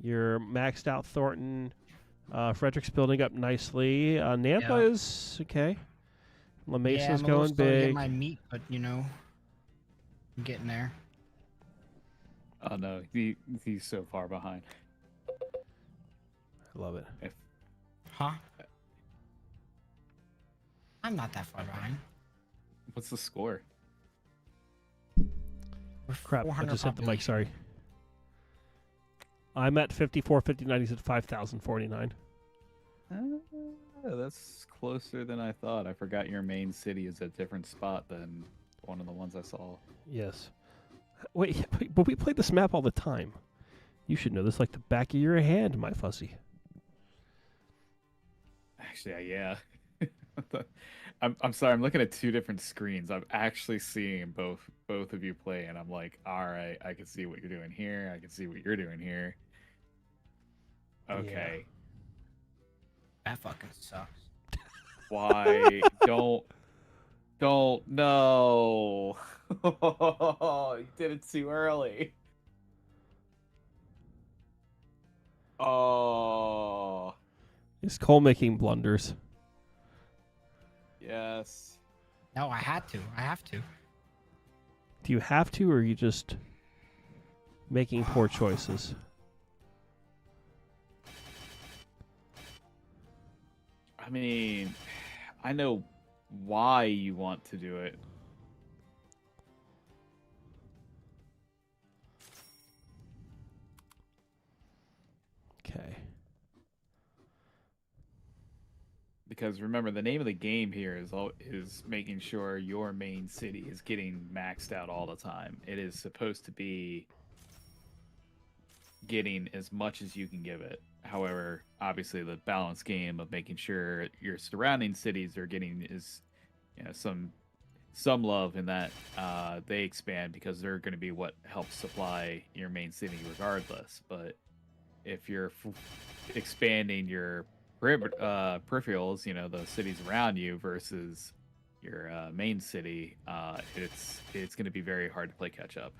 Your maxed out Thornton. Frederick's building up nicely. Nampa is okay. La Mesa's I'm going to get big. my meat, but you know, I'm getting there. Oh no, he's so far behind. I love it. Huh? I'm not that far behind. What's the score? We're Crap, I 400 just hit the mic, population. sorry. I'm at 54.59. He's at 5,049. That's closer than I thought. I forgot your main city is a different spot than one of the ones I saw. Yes. Wait, but we play this map all the time. You should know this like the back of your hand, my fuzzy. Actually, yeah. I'm sorry. I'm looking at two different screens. I'm actually seeing both of you play, and I'm like, all right, I can see what you're doing here. I can see what you're doing here. Okay. That fucking sucks. Why don't no. You did it too early. Oh. Is Cole making blunders? Yes. No, I had to. I have to. Do you have to, or you just... making poor choices. I mean, I know why you want to do it. Okay. Because remember, the name of the game here is making sure your main city is getting maxed out all the time. It is supposed to be getting as much as you can give it. However, obviously, the balance game of making sure your surrounding cities are getting is, some love in that they expand because they're going to be what helps supply your main city regardless. But if you're expanding your peripherals, the cities around you versus your main city, it's going to be very hard to play catch up.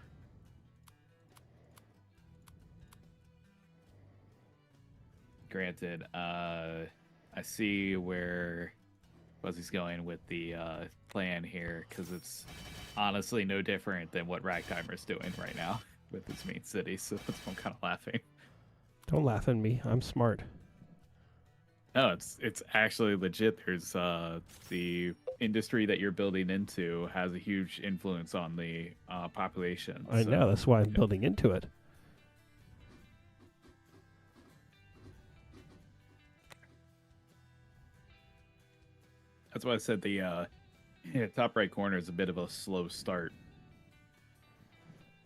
Granted, I see where Fuzzy's going with the plan here because it's honestly no different than what Ragtimer's doing right now with his main city. So that's why I'm kind of laughing. Don't laugh at me. I'm smart. No, it's actually legit. There's the industry that you're building into has a huge influence on the population. I know. That's why I'm building into it. That's why I said the top right corner is a bit of a slow start.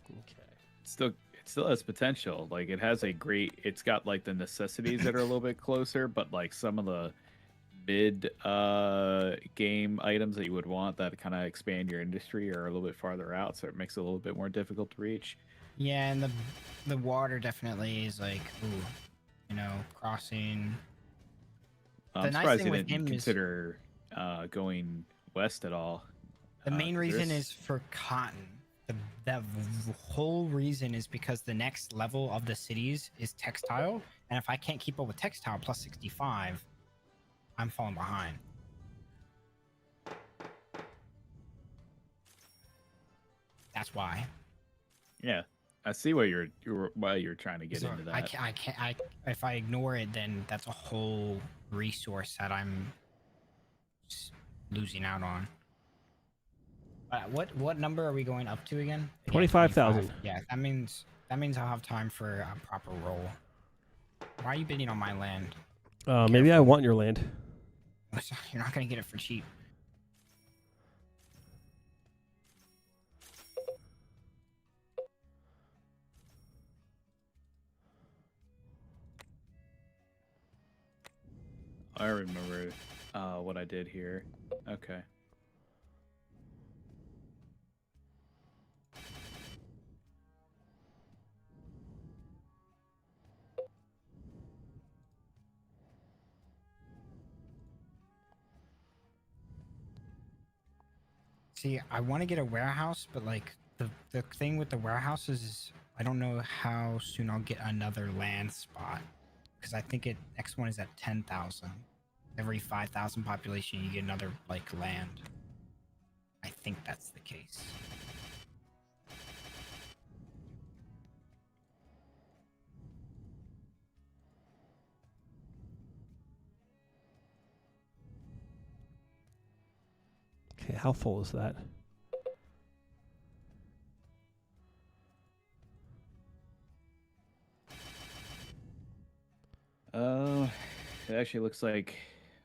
Okay. It still has potential. Like it's got like the necessities that are a little bit closer, but like some of the mid game items that you would want that kind of expand your industry are a little bit farther out, so it makes it a little bit more difficult to reach. Yeah, and the water definitely is like, crossing. I'm surprised you didn't consider going west at all. The main reason is for cotton. The whole reason is because the next level of the cities is textile, and if I can't keep up with textile plus 65, I'm falling behind. That's why. Yeah, I see why you're trying to get into that. If I ignore it, then that's a whole resource that I'm losing out on. What number are we going up to again? 25,000. Yeah, that means I'll have time for a proper roll. Why are you bidding on my land? Maybe I want your land. You're not gonna get it for cheap. I remember what I did here. Okay. See, I want to get a warehouse, but like the thing with the warehouses is I don't know how soon I'll get another land spot because I think next one is at 10,000. Every 5,000 population, you get another like land. I think that's the case. Okay, how full is that? It actually looks like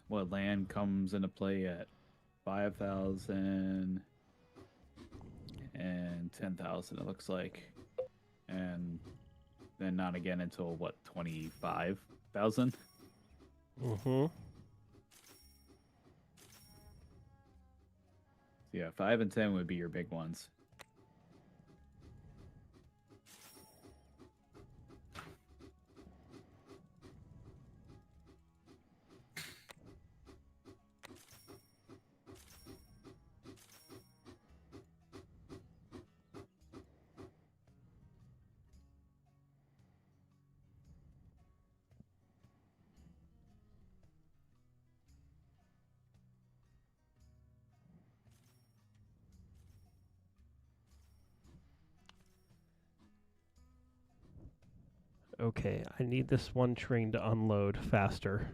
land comes into play at 5,000 and 10,000. It looks like, and then not again until 25,000. Mm-hmm. Yeah, 5 and 10 would be your big ones. Okay, I need this one train to unload faster.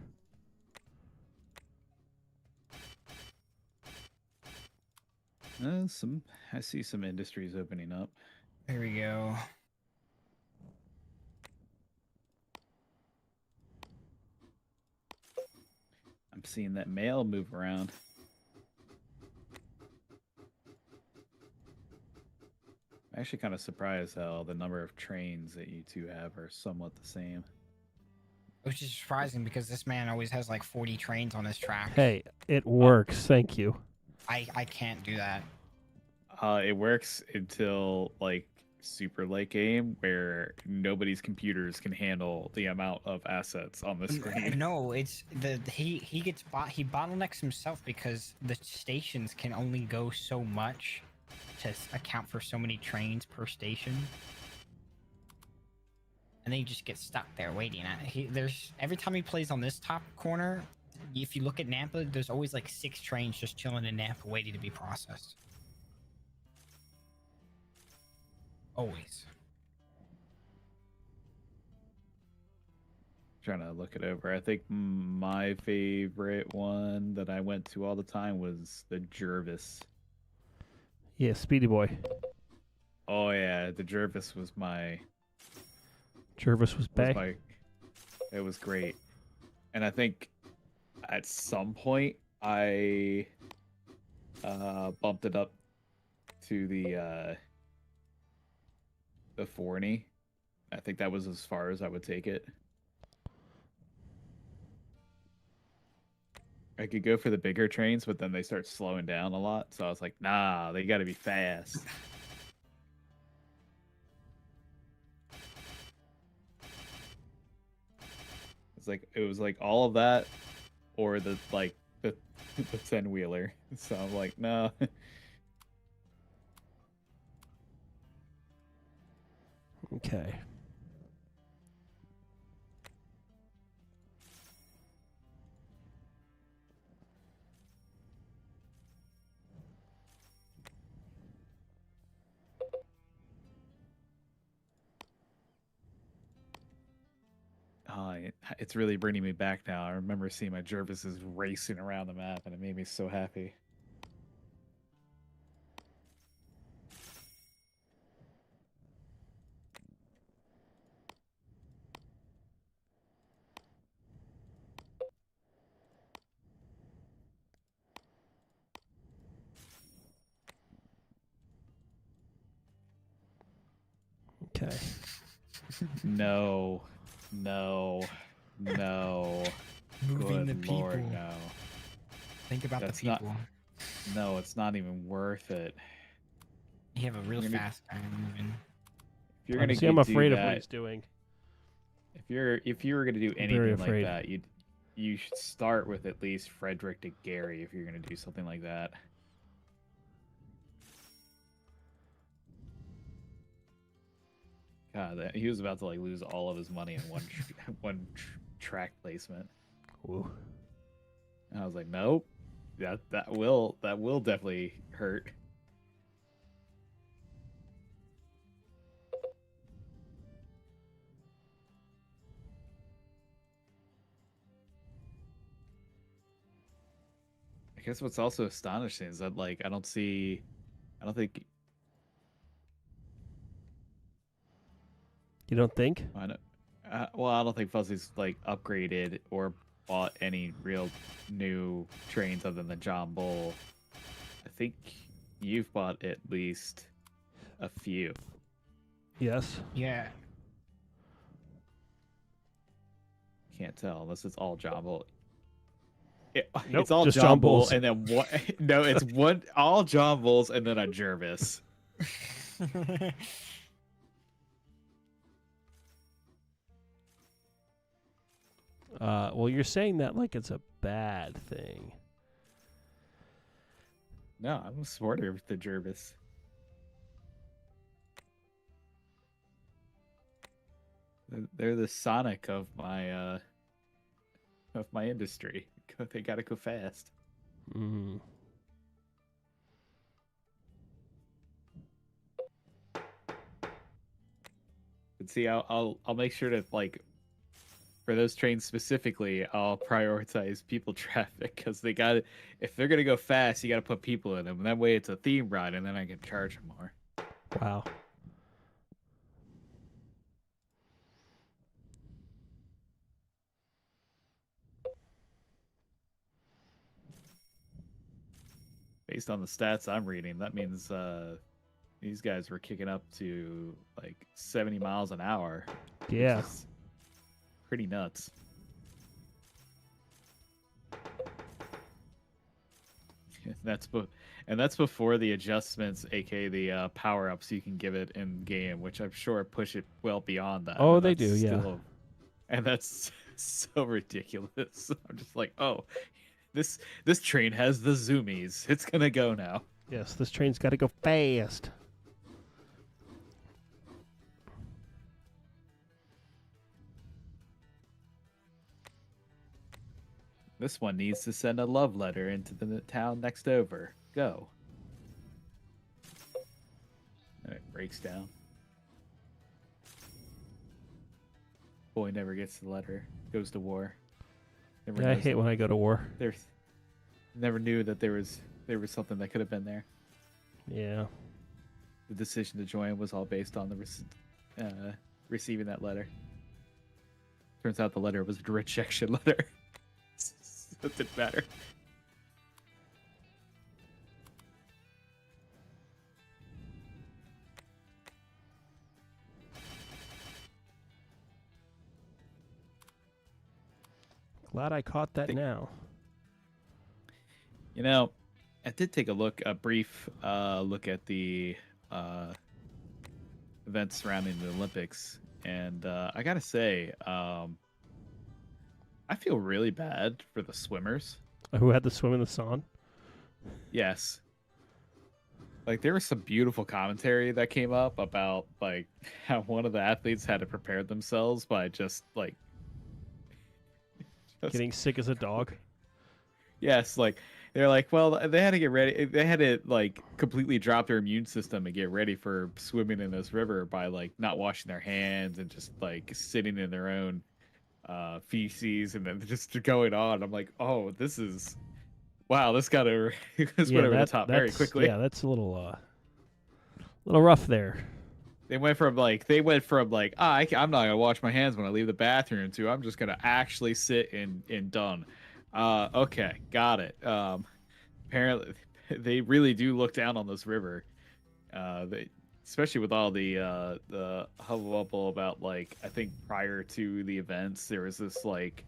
I see some industries opening up. There we go. I'm seeing that mail move around. I'm actually kind of surprised how the number of trains that you two have are somewhat the same. Which is surprising because this man always has like 40 trains on his track. Hey, it works. Thank you. I can't do that. It works until like super late game where nobody's computers can handle the amount of assets on the screen. No, it's he bottlenecks himself because the stations can only go so much to account for so many trains per station. And then you just get stuck there waiting. There's every time he plays on this top corner, if you look at Nampa, there's always like 6 trains just chilling in Nampa waiting to be processed. Always. Trying to look it over. I think my favorite one that I went to all the time was the Jervis. Yeah, Speedy Boy. Oh yeah, the Jervis was my Jervis was back. it was great. And I think at some point I bumped it up to the Forney. I think that was as far as I would take it. I could go for the bigger trains, but then they start slowing down a lot. So I was like, nah, they got to be fast. It was like all of that or the 10-wheeler. So I'm like, no. Okay. It's really bringing me back now. I remember seeing my Jervises racing around the map, and it made me so happy. Okay. No. No. No. Moving Good the people. Lord, no. Think about That's the not- people. No, it's not even worth it. You have a real You're gonna- fast time moving. If you're gonna See, I'm do afraid of that, what he's doing. if you were gonna do I'm very anything like afraid. that, you should start with at least Frederick to Gary if you're gonna do something like that. God, he was about to like lose all of his money in one track placement. Ooh. And I was like, nope, that will definitely hurt. I guess what's also astonishing is that like I don't think You don't think? I don't, I don't think Fuzzy's like upgraded or bought any real new trains other than John Bull. I think you've bought at least a few. Yes. Yeah. Can't tell unless it's all John Bull. Nope, It's all just John John Bull Bulls. and then one. No, it's one all John Bulls and then a Jervis. Well, you're saying that like it's a bad thing. No, I'm a supporter of the Jervis. They're the Sonic of my industry. They gotta go fast. Mm. But see, I'll make sure to like for those trains specifically, I'll prioritize people traffic because they got to if they're gonna go fast, you got to put people in them. And that way, it's a theme ride, and then I can charge them more. Wow. Based on the stats I'm reading, that means these guys were kicking up to like 70 miles an hour. Yeah. Which is pretty nuts. That's before the adjustments, aka the power ups you can give it in game, which I'm sure push it well beyond that. Oh, and they that's do, yeah. And that's so ridiculous. I'm just like, oh, this train has the zoomies. It's gonna go now. Yes, this train's got to go fast. This one needs to send a love letter into the town next over. Go. And it breaks down. Boy never gets the letter. Goes to war. Never Yeah, I knows hate when I go to war. There's never knew that there was something that could have been there. Yeah. The decision to join was all based on the receiving that letter. Turns out the letter was a rejection letter. So it didn't matter. Glad I caught that now. You know, I did take a brief look at the events surrounding the Olympics, and I gotta say, I feel really bad for the swimmers. Who had to swim in the Seine? Yes. Like there was some beautiful commentary that came up about like how one of the athletes had to prepare themselves by just like Getting sick as a dog. yes, like they're like, well, they had to get ready. They had to like completely drop their immune system and get ready for swimming in this river by like not washing their hands and just like sitting in their own feces and then just going on. I'm like, oh, this is wow. This got to this went over the top very quickly. Yeah, that's a little rough there. They went from like I'm not gonna wash my hands when I leave the bathroom to I'm just gonna actually sit and done. Okay, got it. Apparently, they really do look down on this river. They, especially with all the hubbub about like I think prior to the events there was this like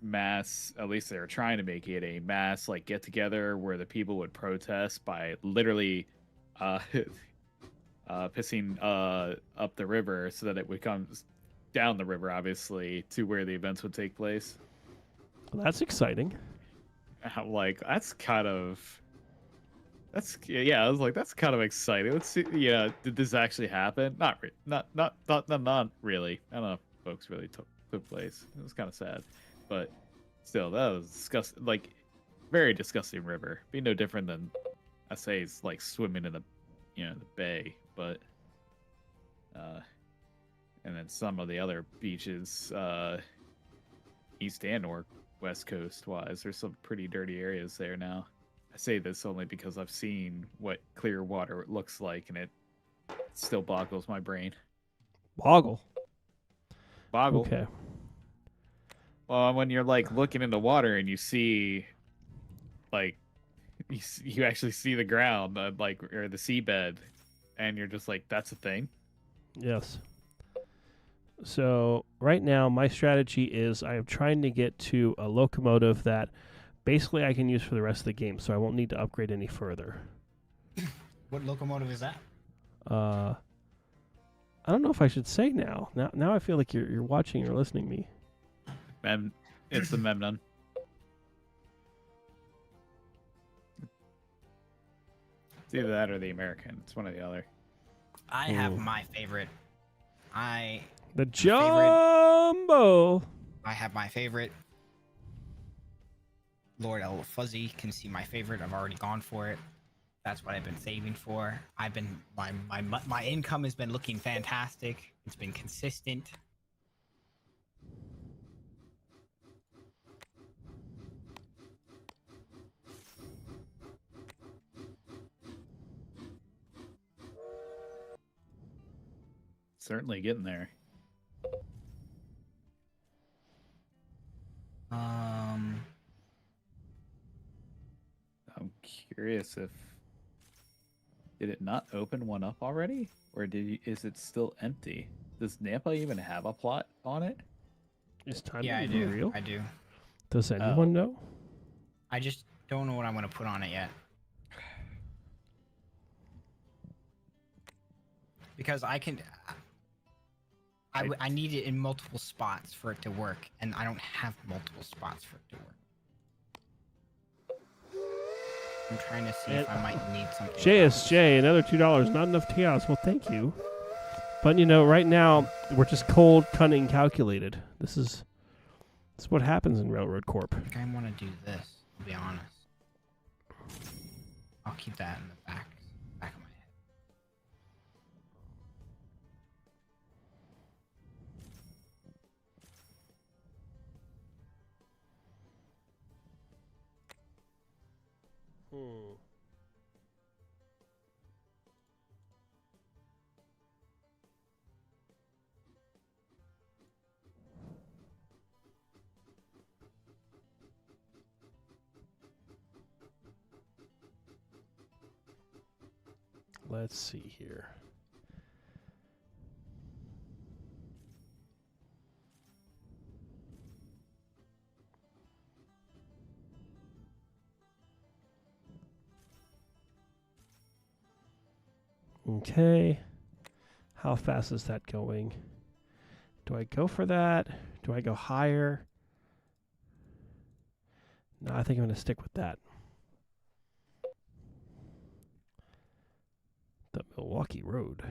mass, at least they were trying to make it a mass like get together where the people would protest by literally pissing up the river so that it would come down the river, obviously, to where the events would take place. Well, that's exciting. I'm like, I was like, that's kind of exciting. Let's see, yeah, did this actually happen? Not really. I don't know if folks really took place. It was kind of sad, but still, that was disgusting. Like, very disgusting river. Be no different than I say it's like swimming in the bay, but and then some of the other beaches, east and north, west coast wise, there's some pretty dirty areas there now. I say this only because I've seen what clear water looks like, and it still boggles my brain. Boggle. Okay. Well, when you're like looking into water and you see, like, you actually see the ground, like, or the seabed, and you're just like, that's a thing. Yes. So right now, my strategy is I am trying to get to a locomotive that basically I can use for the rest of the game, so I won't need to upgrade any further. What locomotive is that? I don't know if I should say now. Now I feel like you're watching or listening to me. It's the Memnon. It's either that or the American. It's one or the other. I have my favorite. The Jumbo. I have my favorite. Lord El Fuzzy can see my favorite. I've already gone for it. That's what I've been saving for. I've been my income has been looking fantastic. It's been consistent. Certainly getting there. I'm curious if did it not open one up already, or is it still empty? Does Nampa even have a plot on it? Is time Yeah, I even do. real? I do. Does anyone know? I just don't know what I'm gonna put on it yet. Because I can. I need it in multiple spots for it to work, and I don't have multiple spots for it to work. I'm trying to see if I might need something. JSJ, another $2. Not enough chaos. Well, thank you. But, right now, we're just cold, cunning, calculated. This is what happens in Railroad Corp. I think I want to do this, to be honest. I'll keep that in the back of my head. Let's see here. Okay. How fast is that going? Do I go for that? Do I go higher? No, I think I'm going to stick with that. The Milwaukee Road.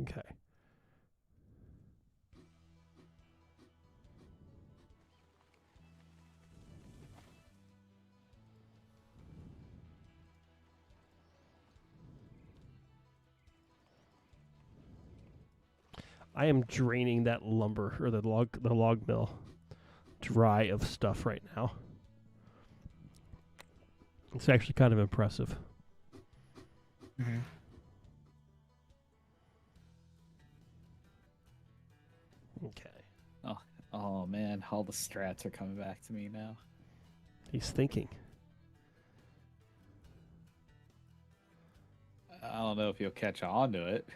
Okay. I am draining that lumber or the log mill dry of stuff right now. It's actually kind of impressive. Mm-hmm. Okay. Oh man, all the strats are coming back to me now. He's thinking. I don't know if you'll catch on to it.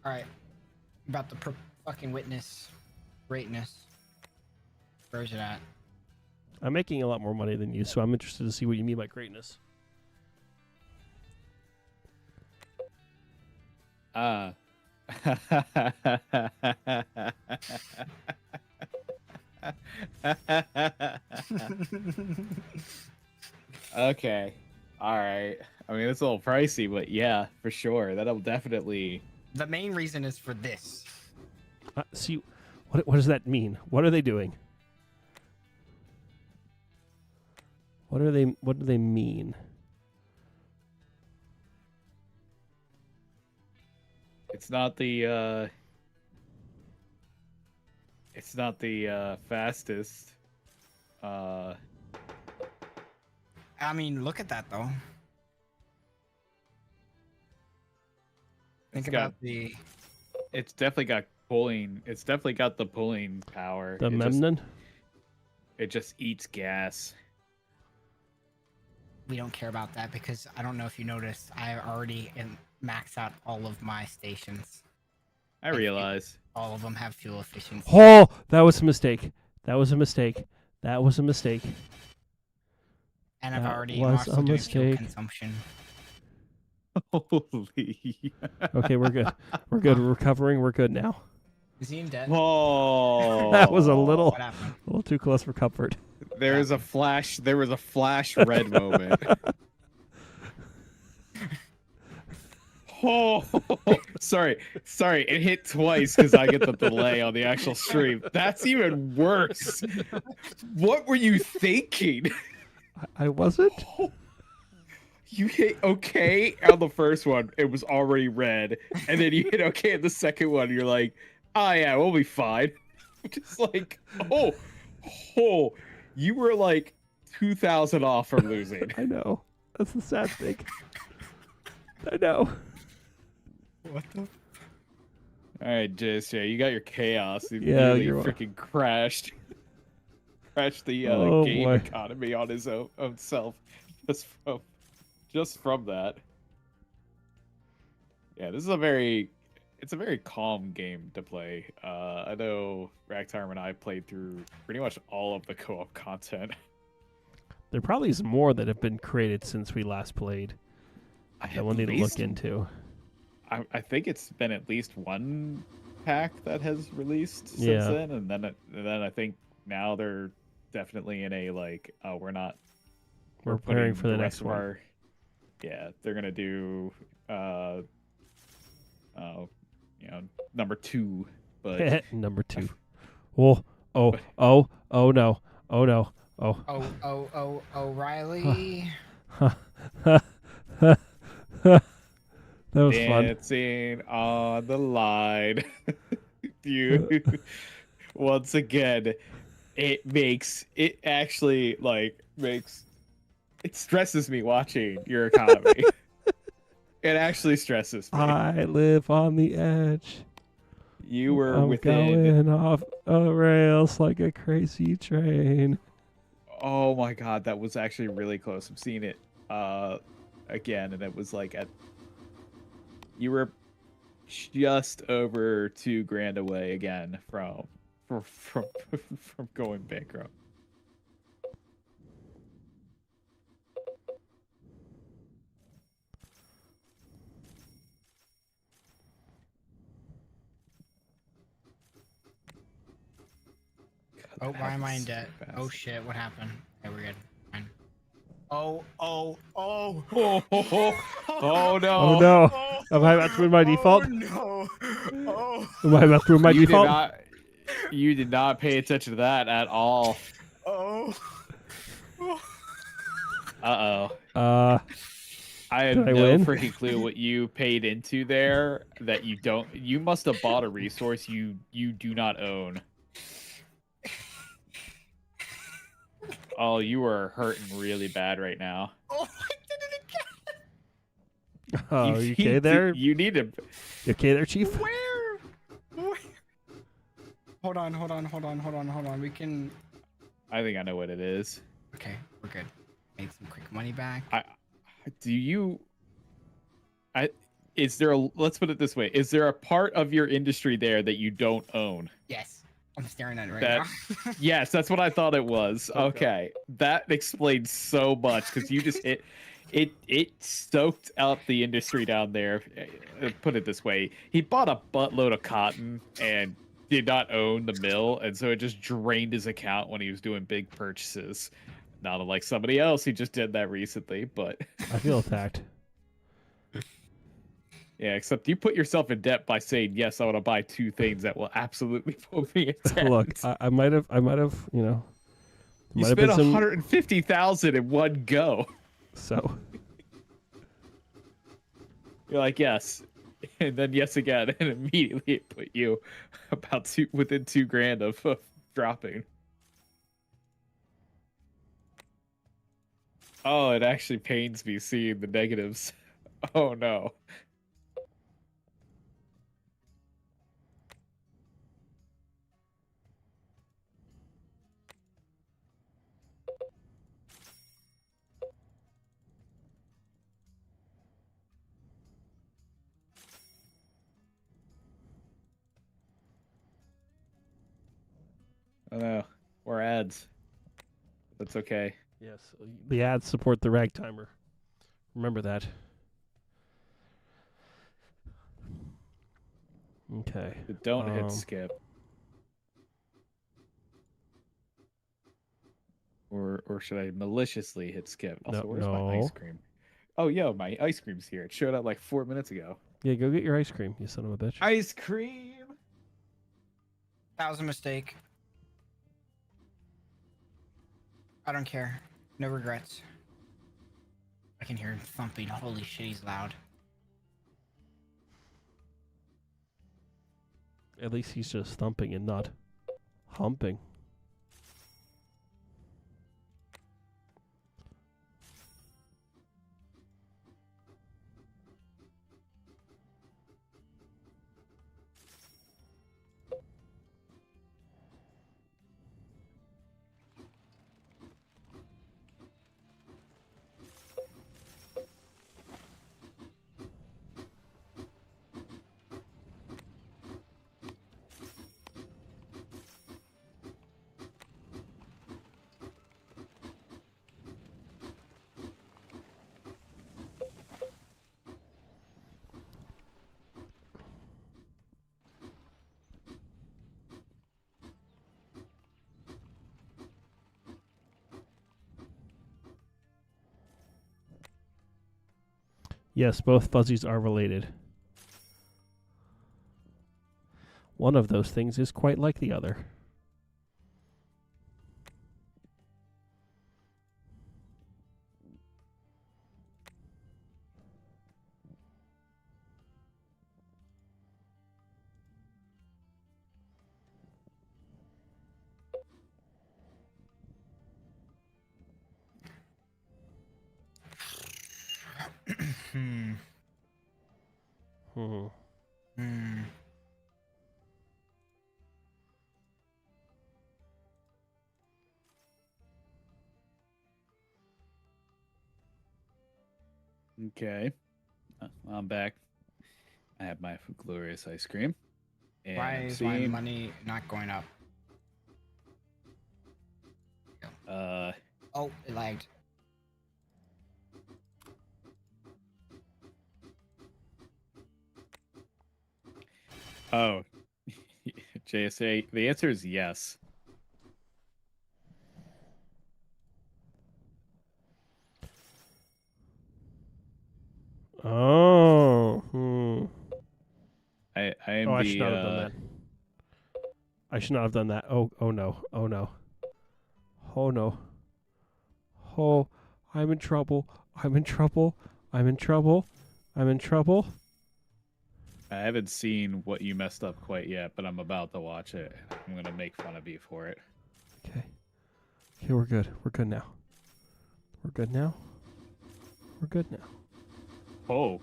All right, about the fucking witness greatness. Where's it at? I'm making a lot more money than you, so I'm interested to see what you mean by greatness. Okay. All right. I mean, it's a little pricey, but yeah, for sure. That'll definitely. The main reason is for this. See, what does that mean? What are they doing? What do they mean? It's not the fastest. I mean, look at that though. Think about the. It's definitely got pulling. It's definitely got the pulling power. The Memnon? It just eats gas. We don't care about that because I don't know if you noticed, I already maxed out all of my stations. I realize. All of them have fuel efficiency. Oh, that was a mistake. That was a mistake. That was a mistake. And I've That already was also a doing fuel mistake. consumption. Holy. Okay, we're good. We're good. We're recovering. We're good now. Is he in debt? Oh. That was a little What happened? too close for comfort. There was a flash red moment. Oh, sorry. It hit twice because I get the delay on the actual stream. That's even worse. What were you thinking? I wasn't. You hit okay on the first one, it was already red, and then you hit okay on the second one, you're like, oh yeah, we'll be fine. Just like, oh, you were like 2,000 off from losing. I know. That's the sad thing. I know. What the? All right, JSJ, you got your chaos. You Yeah, nearly you're freaking crashed the Oh, game boy. economy on his own self just from that. Yeah, this is a very calm game to play. I know Ragtime and I played through pretty much all of the co-op content. There probably is more that have been created since we last played that we'll need to look into. I think it's been at least one pack that has released since Yeah. then, and then I think now they're definitely in a like, we're preparing putting for the next rest of one. Yeah, they're gonna do number 2, but Number 2. Oh no. Oh no. Oh, O'Reilly. That was fun. dancing on the line. You once again, it stresses me watching your economy. It actually stresses me. I live on the edge. You were I'm within. going off a rails like a crazy train. Oh my god, that was actually really close. I'm seeing it again, and it was like you were just over $2,000 away again from going bankrupt. Oh, why am I in So debt? fast. Oh shit, what happened? Okay, we're good. Fine. Oh. Oh no! Oh no. Am I about to ruin my default? Oh no! Oh. Am I about to ruin my You default? You did not pay attention to that at all. Oh. Uh-oh. I have Did I no win? freaking clue what you paid into there that you don't. You must have bought a resource you do not own. Oh, you are hurting really bad right now. Oh, I did it again. Oh, you okay there? You need to. You okay there, Chief? Where? Hold on. We can. I think I know what it is. Okay, we're good. Made some quick money back. Is there a, let's put it this way. Is there a part of your industry there that you don't own? Yes. I'm staring at it right That- now. Yes, that's what I thought it was. Okay. That explains so much because you just it stoked out the industry down there. Put it this way. He bought a buttload of cotton and did not own the mill, and so it just drained his account when he was doing big purchases. Not unlike somebody else who just did that recently, but I feel attacked. yeah, except you put yourself in debt by saying, yes, I want to buy 2 things that will absolutely put me in debt. Look, I might have, you know, you might have spent been some. 150,000 in one go. So You're like, yes. And then yes again, and immediately it put you about within $2,000 of dropping. Oh, it actually pains me seeing the negatives. Oh no. Oh no, we're ads. That's okay. yes, the ads support the ragtimer. Remember that. Okay. Don't hit skip. Or should I maliciously hit skip? Also, where's my ice cream? Oh, yo, my ice cream's here. It showed up like 4 minutes ago. Yeah, go get your ice cream, you son of a bitch. Ice cream! That was a mistake. I don't care. No regrets. I can hear him thumping. Holy shit, he's loud. At least he's just thumping and not humping. Yes, both fuzzies are related. One of those things is quite like the other. Hmm. Hmm. Hmm. Okay. I'm back. I have my glorious ice cream. And Why I'm is my seeing, money not going up? Oh, it lagged. oh, JSA, the answer is yes. Oh. Hmm. I Oh, am I should the not have done that. I should not have done that. Oh no. Oh no. Oh no. Oh, I'm in trouble. I'm in trouble. I'm in trouble. I'm in trouble. I haven't seen what you messed up quite yet, but I'm about to watch it. I'm gonna make fun of you for it. Okay. Okay, we're good. We're good now. We're good now. We're good now. Oh,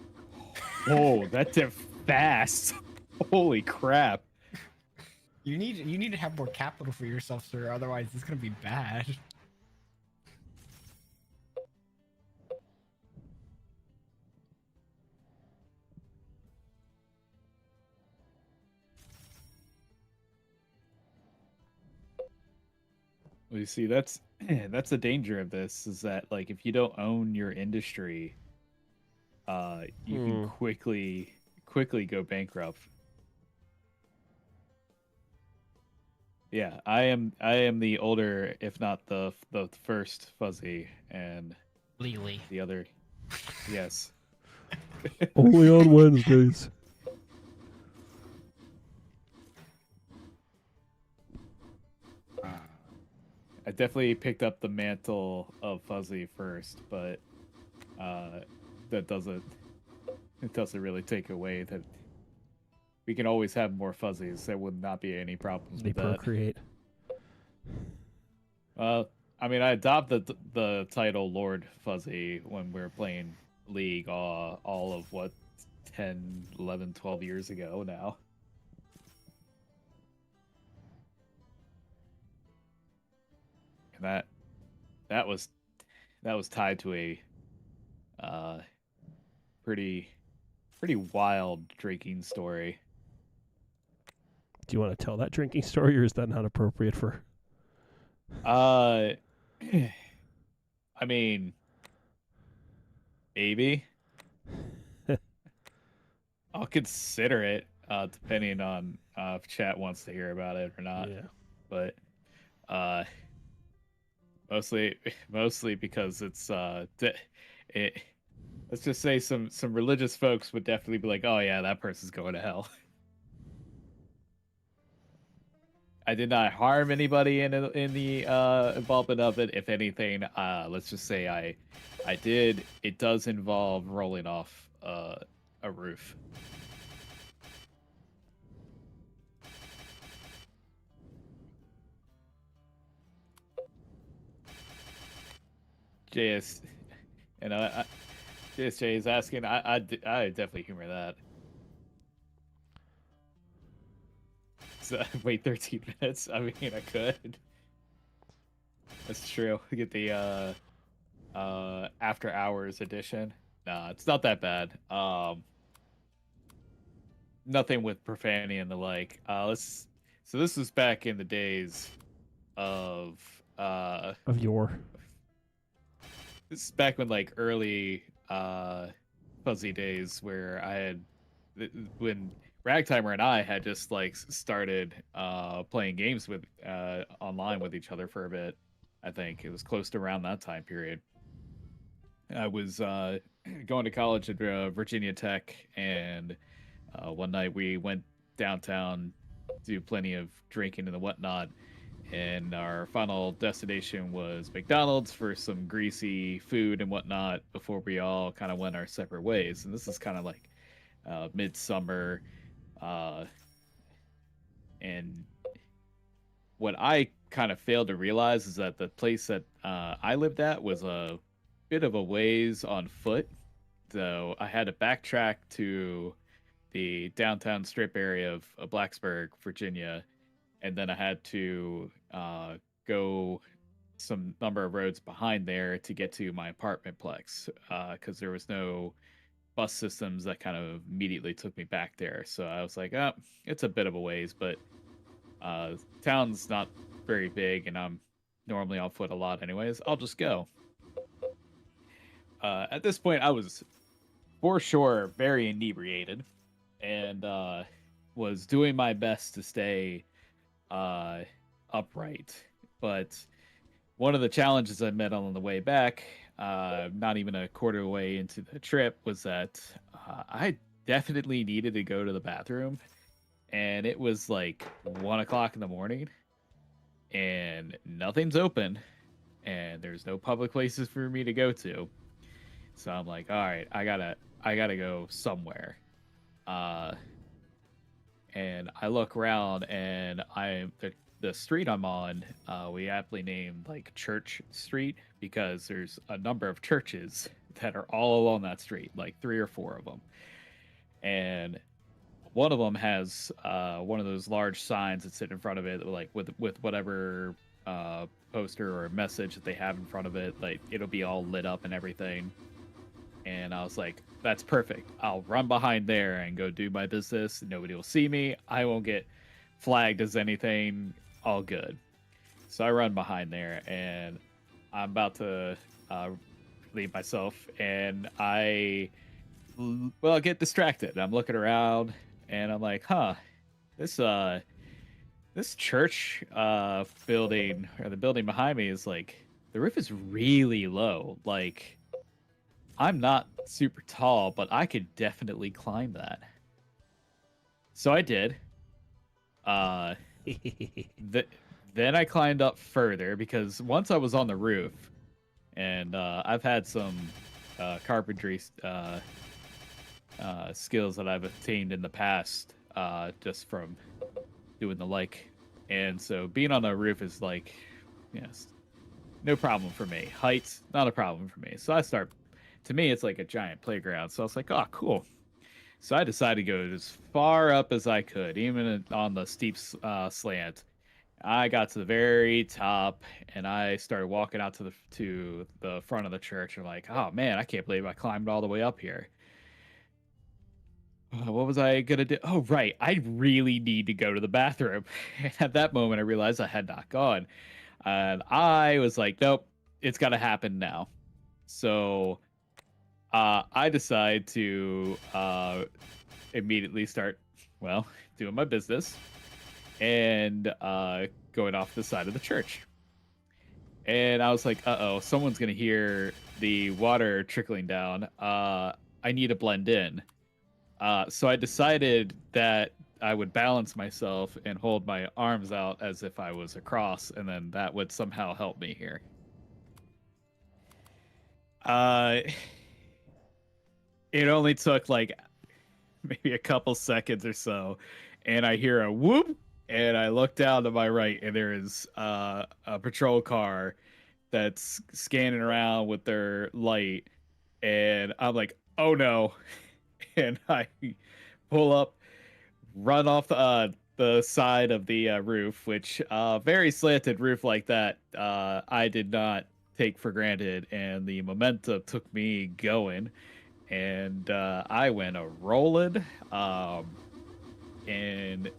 oh, that did fast. Holy crap! You need to have more capital for yourself, sir. Otherwise, it's gonna be bad. Well, you see, that's the danger of this is that like if you don't own your industry, you can quickly go bankrupt. Yeah, I am the older, if not the first fuzzy, and Legally. the other, yes. Only on Wednesdays. I definitely picked up the mantle of fuzzy first, but that doesn't it doesn't really take away that we can always have more fuzzies. There would not be any problems They with that. procreate. I mean, I adopted the title Lord Fuzzy when we were playing League all of what 10, 11, 12 years ago now. And that was tied to a pretty wild drinking story. Do you want to tell that drinking story, or is that not appropriate for? I mean, maybe I'll consider it, depending on if chat wants to hear about it or not. Yeah. But mostly because it's it. Let's just say some religious folks would definitely be like, "Oh yeah, that person's going to hell." I did not harm anybody in the involvement of it. If anything, let's just say I did. It does involve rolling off a roof. JS, and JSJ is asking. I definitely humor that. So, wait 13 minutes. I mean, I could. That's true. Get the after hours edition. Nah, it's not that bad. Nothing with profanity and the like. So this was back in the days of your. This is back when like early fuzzy days where I had when Ragtimer and I had just like started playing games with online with each other for a bit. I think it was close to around that time period. I was going to college at Virginia Tech, and one night we went downtown, do plenty of drinking and whatnot, and our final destination was McDonald's for some greasy food and whatnot before we all kind of went our separate ways. And this is kind of like midsummer, and what I kind of failed to realize is that the place that I lived at was a bit of a ways on foot. So I had to backtrack to the downtown strip area of Blacksburg, Virginia, and then I had to go some number of roads behind there to get to my apartment plex because there was no bus systems that kind of immediately took me back there. So I was like, oh, it's a bit of a ways, but town's not very big, and I'm normally on foot a lot anyways. I'll just go. At this point, I was for sure very inebriated, and was doing my best to stay upright. But one of the challenges I met on the way back, not even a quarter way into the trip, was that I definitely needed to go to the bathroom, and it was like 1 o'clock in the morning, and nothing's open, and there's no public places for me to go to. So I'm like, all right, I gotta go somewhere. And I look around, and the street I'm on, we aptly named like Church Street because there's a number of churches that are all along that street, like 3 or 4 of them. And one of them has one of those large signs that sit in front of it, like with whatever poster or message that they have in front of it, like it'll be all lit up and everything. And I was like, that's perfect. I'll run behind there and go do my business. Nobody will see me. I won't get flagged as anything. All good. So I run behind there, and I'm about to leave myself, and I get distracted. I'm looking around, and I'm like, this church building, or the building behind me, is like, the roof is really low. Like, I'm not super tall, but I could definitely climb that. So I did. Then I climbed up further, because once I was on the roof, and I've had some carpentry skills that I've attained in the past, just from doing the like. And so being on a roof is like, yes, no problem for me. Heights, not a problem for me. So to me, it's like a giant playground. So I was like, oh, cool. So I decided to go as far up as I could, even on the steep slant. I got to the very top, and I started walking out to the front of the church. And like, oh man, I can't believe I climbed all the way up here. What was I gonna do? Oh right, I really need to go to the bathroom. And at that moment, I realized I had not gone, and I was like, nope, it's got to happen now. So I decide to immediately start, doing my business, and going off the side of the church. And I was like, uh-oh, someone's going to hear the water trickling down. I need to blend in. So I decided that I would balance myself and hold my arms out as if I was across, and then that would somehow help me here. It only took like maybe a couple seconds or so, and I hear a whoop, and I look down to my right, and there is a patrol car that's scanning around with their light, and I'm like, oh no, and I pull up, run off the side of the roof, which very slanted roof like that, I did not take for granted, and the momentum took me going, and I went a rolling, and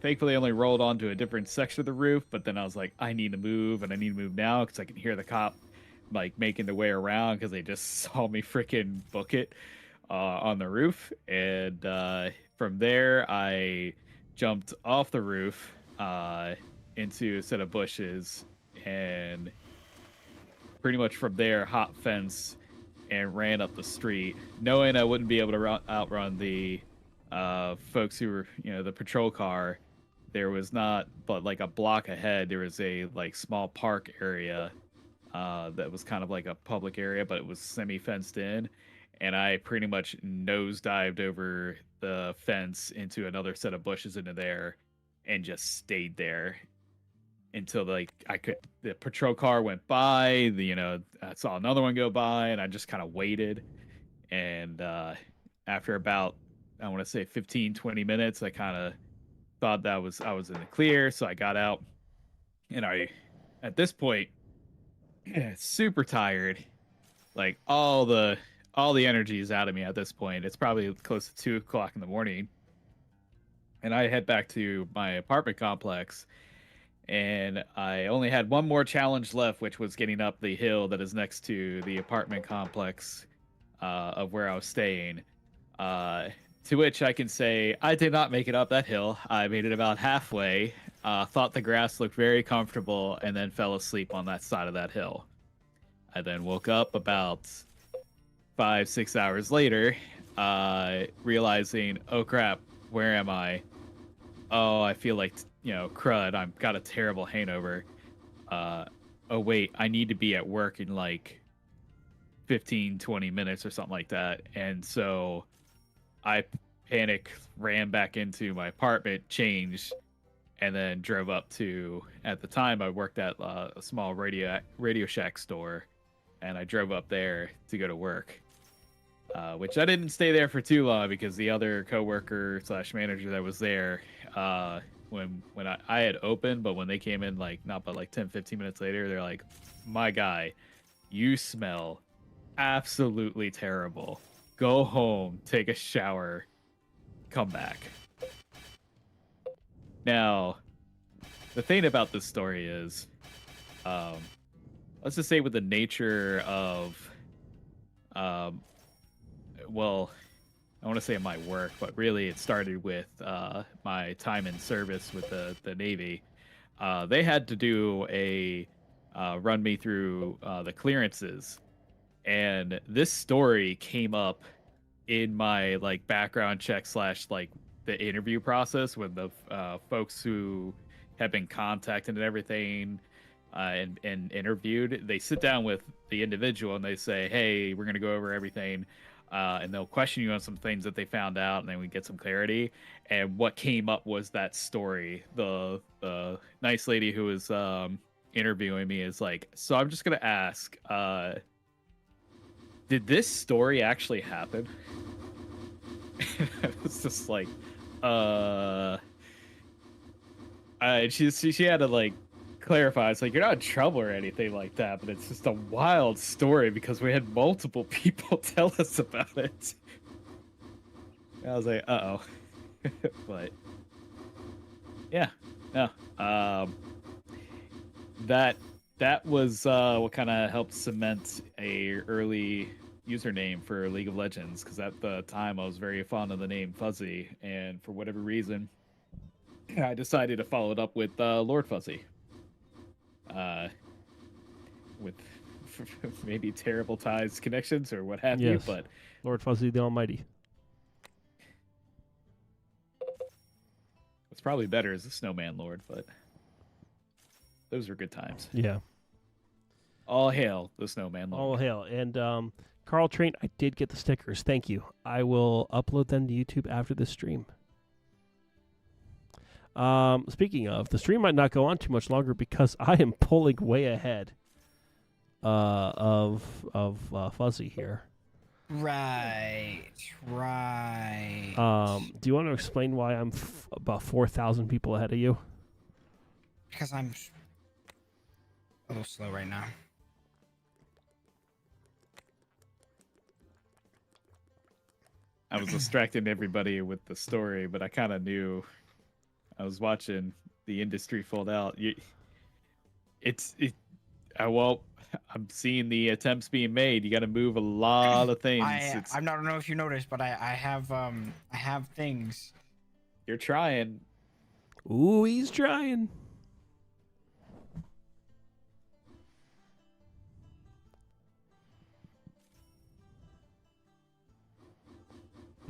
thankfully I only rolled onto a different section of the roof. But then I was like, I need to move, and I need to move now because I can hear the cop like making their way around because they just saw me freaking book it on the roof. And from there, I jumped off the roof into a set of bushes, and pretty much from there, hop fence and ran up the street, knowing I wouldn't be able to outrun the folks who were, the patrol car. There was not, but like a block ahead, there was a like small park area that was kind of like a public area, but it was semi fenced in. And I pretty much nosedived over the fence into another set of bushes into there and just stayed there until like the patrol car went by, I saw another one go by, and I just kind of waited. And after about, I want to say 15-20 minutes, I kind of thought that I was in the clear, so I got out, and at this point, super tired, like all the energy is out of me at this point. It's probably close to 2 o'clock in the morning, and I head back to my apartment complex, and I only had one more challenge left, which was getting up the hill that is next to the apartment complex of where I was staying. To which I can say I did not make it up that hill. I made it about halfway, thought the grass looked very comfortable, and then fell asleep on that side of that hill. I then woke up about 5-6 hours later, realizing, oh crap, where am I? Oh, I feel like, crud. I've got a terrible hangover. Oh wait, I need to be at work in like 15-20 minutes or something like that. And so I panic, ran back into my apartment, changed, and then drove up to, at the time I worked at a small Radio Shack store, and I drove up there to go to work. Which I didn't stay there for too long because the other coworker / manager that was there, when I had opened, but when they came in, like not but like 10-15 minutes later, they're like, my guy, you smell absolutely terrible. Go home, take a shower, come back. Now, the thing about this story is, let's just say with the nature of, well, I want to say my work, but really it started with my time in service with the Navy. They had to do a run me through the clearances, and this story came up in my like background check / like the interview process with the folks who have been contacted and everything and interviewed. They sit down with the individual and they say, hey, we're going to go over everything. And they'll question you on some things that they found out, and then we get some clarity. And what came up was that story. The nice lady who was interviewing me is like, so I'm just going to ask, did this story actually happen? I was just like, she had to like clarify. It's like, you're not in trouble or anything like that, but it's just a wild story because we had multiple people tell us about it. And I was like, uh-oh. But yeah, no. That was what kind of helped cement a early username for League of Legends, because at the time I was very fond of the name Fuzzy, and for whatever reason I decided to follow it up with Lord Fuzzy. With maybe terrible ties, connections, or what have you, Yes. but Lord Fuzzy the Almighty. probably better as a snowman lord, but those were good times. Yeah. All hail the snowman lord. All hail. And Carl Train, I did get the stickers. Thank you. I will upload them to YouTube after this stream. Speaking of, the stream might not go on too much longer because I am pulling way ahead of Fuzzy here. Right. Do you want to explain why I'm about 4,000 people ahead of you? Because I'm a little slow right now. I was distracting everybody with the story, but I kind of knew. I was watching the industry fold out. I'm seeing the attempts being made. You got to move a lot of things. I don't know if you noticed, but I have things. You're trying. Ooh, he's trying.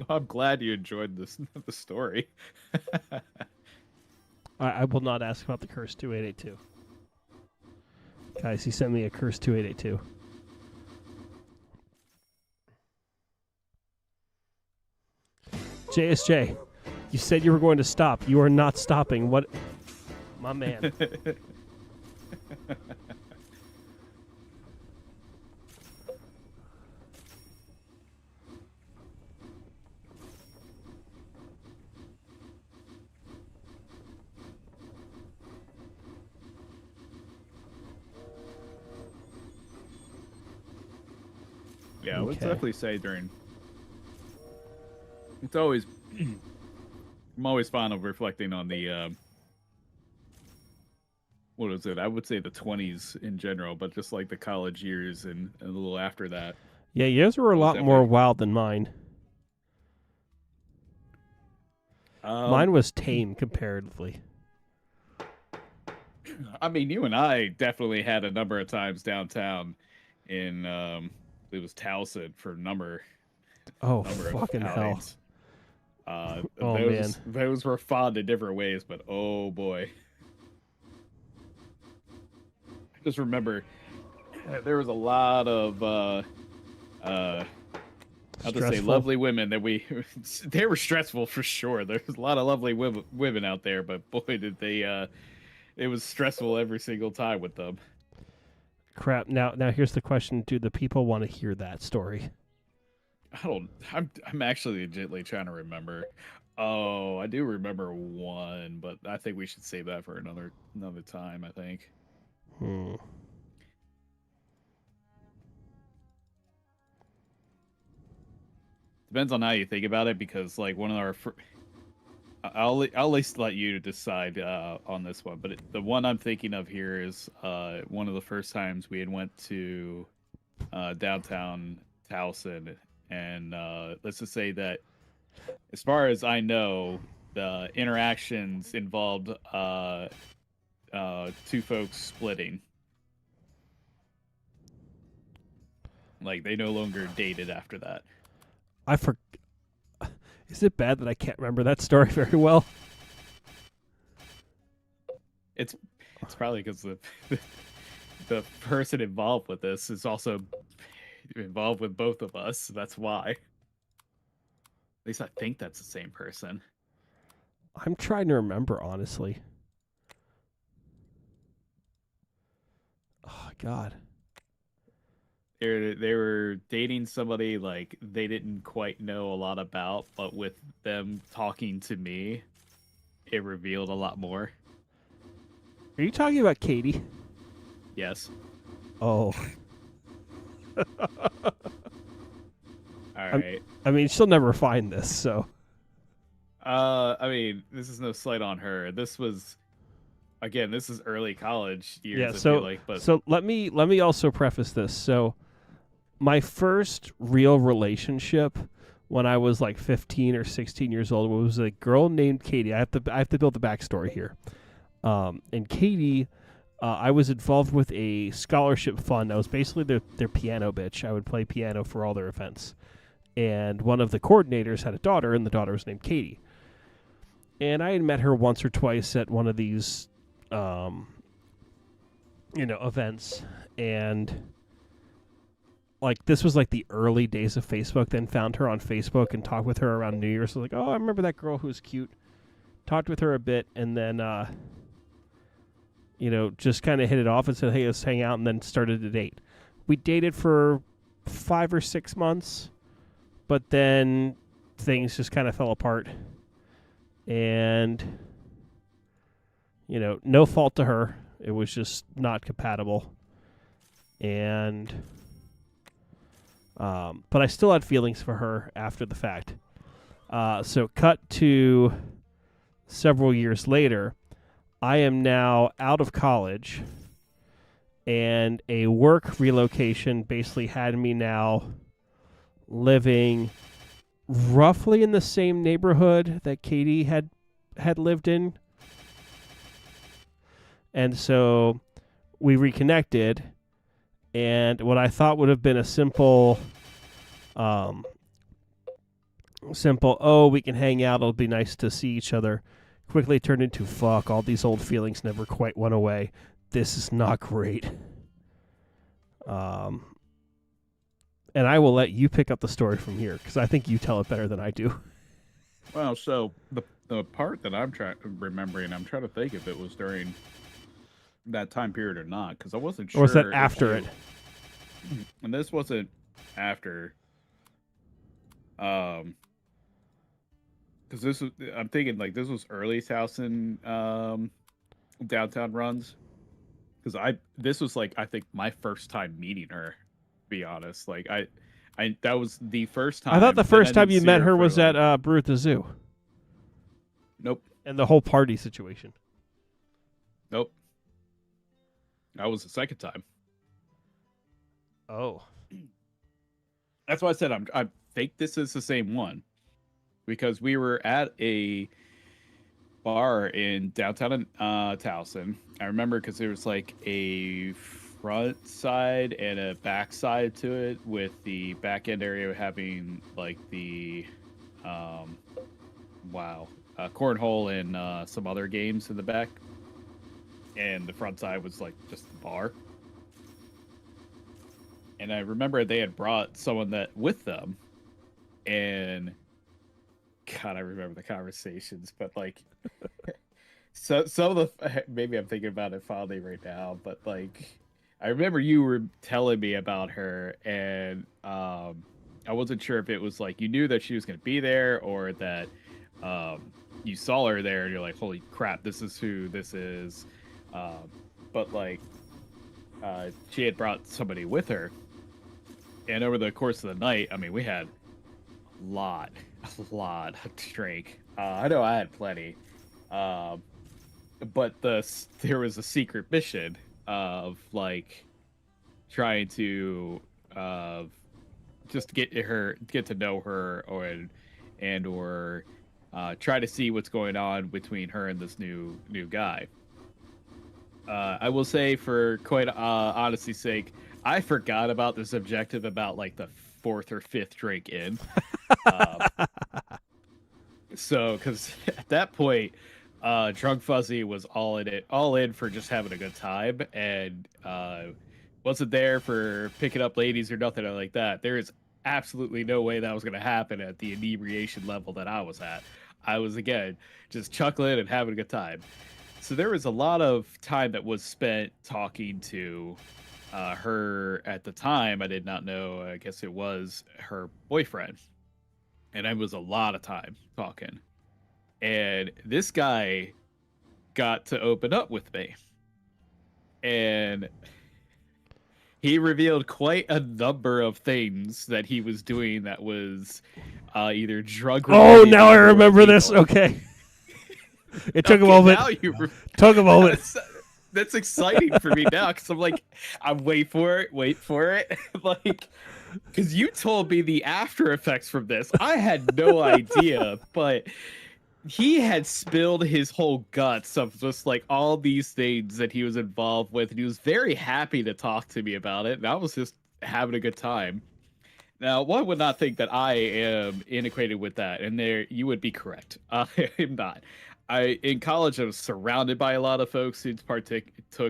I'm glad you enjoyed the story. I will not ask about the curse 2882. Guys, he sent me a curse 2882. JSJ, you said you were going to stop. You are not stopping. What? My man. Yeah, I would Okay. definitely say it's always I'm always fond of reflecting on the what is it? I would say the 20s in general, but just like the college years and a little after that. Yeah, yours were a lot more wild than mine. Mine was tame comparatively. I mean, you and I definitely had a number of times downtown in it was Towson for number Oh, of fucking hell. outings. Oh, those were fun in different ways, but oh boy. I just remember there was a lot of I'll just say Stressful. lovely women that they were stressful for sure. There's a lot of lovely women out there, but boy did they it was stressful every single time with them. Crap. Now here's the question. Do the people want to hear that story? I'm actually legitimately trying to remember. Oh, I do remember one, but I think we should save that for another time, I think. Depends on how you think about it, because like one of our I'll at least let you decide on this one, but the one I'm thinking of here is one of the first times we had went to downtown Towson, and let's just say that as far as I know, the interactions involved two folks splitting. Like they no longer dated after that. Is it bad that I can't remember that story very well? It's probably because the person involved with this is also involved with both of us. That's why. At least I think that's the same person. I'm trying to remember, honestly. Oh, God. They were dating somebody like they didn't quite know a lot about, but with them talking to me, it revealed a lot more. Are you talking about Katie? Yes. Oh. All right. I mean, she'll never find this, so. I mean, this is no slight on her. This was, again, this is early college years. Yeah. I So, feel like, but so let me also preface this. So, my first real relationship when I was like 15 or 16 years old was a girl named Katie. I have to build the backstory here. And Katie, I was involved with a scholarship fund. I was basically their piano bitch. I would play piano for all their events. And one of the coordinators had a daughter, and the daughter was named Katie. And I had met her once or twice at one of these, events. And like this was like the early days of Facebook. Then found her on Facebook and talked with her around New Year's. So like, oh, I remember that girl who was cute. Talked with her a bit, and then just kind of hit it off and said, hey, let's hang out, and then started to date. We dated for 5 or 6 months, but then things just kind of fell apart. And, no fault to her. It was just not compatible. And, but I still had feelings for her after the fact. So cut to several years later, I am now out of college, and a work relocation basically had me now living roughly in the same neighborhood that Katie had lived in. And so we reconnected, and what I thought would have been a simple, oh, we can hang out, it'll be nice to see each other, quickly turned into, fuck, all these old feelings never quite went away. This is not great. And I will let you pick up the story from here, because I think you tell it better than I do. Well, so the part that I'm remembering, I'm trying to think if it was during that time period or not, because I wasn't sure. Or was that after it? And this wasn't after. Because this was, I'm thinking like this was early Towson downtown runs. Because this was like I think my first time meeting her. To be honest, like I that was the first time. I thought the first time you met her was like, at Brew at the Zoo. Nope. And the whole party situation. Nope. That was the second time. Oh. That's why I said I think this is the same one. Because we were at a bar in downtown Towson. I remember because there was like a front side and a back side to it, with the back end area having like the cornhole and some other games in the back, and the front side was like just the bar. And I remember they had brought someone that with them, and God, I remember the conversations, but like so some of the, maybe I'm thinking about it fondly right now, but like I remember you were telling me about her, and I wasn't sure if it was like you knew that she was going to be there, or that you saw her there and you're like, holy crap, this is who this is. But like she had brought somebody with her, and over the course of the night, I mean, we had a lot of drink. I know I had plenty, but there was a secret mission of like trying to just get to know her, or try to see what's going on between her and this new guy. I will say, for quite honesty's sake, I forgot about this objective about like the 4th or 5th drink in. So, because at that point, Drunk Fuzzy was all in for just having a good time, and wasn't there for picking up ladies or nothing like that. There is absolutely no way that was going to happen at the inebriation level that I was at. I was, again, just chuckling and having a good time. So there was a lot of time that was spent talking to her at the time. I did not know, I guess it was her boyfriend. And it was a lot of time talking. And this guy got to open up with me. And he revealed quite a number of things that he was doing that was either drug related. Oh, now I remember this. Okay. It took a moment. Took a moment. That's exciting for me now, because I'm like, I'm wait for it. Like, because you told me the after effects from this. I had no idea, but he had spilled his whole guts of just like all these things that he was involved with, and he was very happy to talk to me about it, and I was just having a good time. Now, one would not think that I am integrated with that, and there you would be correct. I am not. In college, I was surrounded by a lot of folks who partook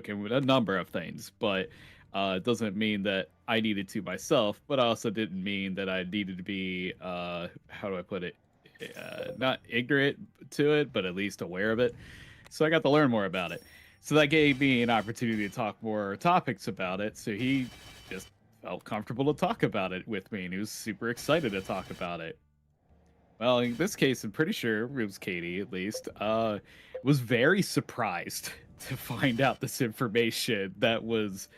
in a number of things, but it doesn't mean that I needed to myself. But I also didn't mean that I needed to be, how do I put it, not ignorant to it, but at least aware of it. So I got to learn more about it. So that gave me an opportunity to talk more topics about it. So he just felt comfortable to talk about it with me, and he was super excited to talk about it. Well, in this case, I'm pretty sure it was Katie, at least, was very surprised to find out this information that was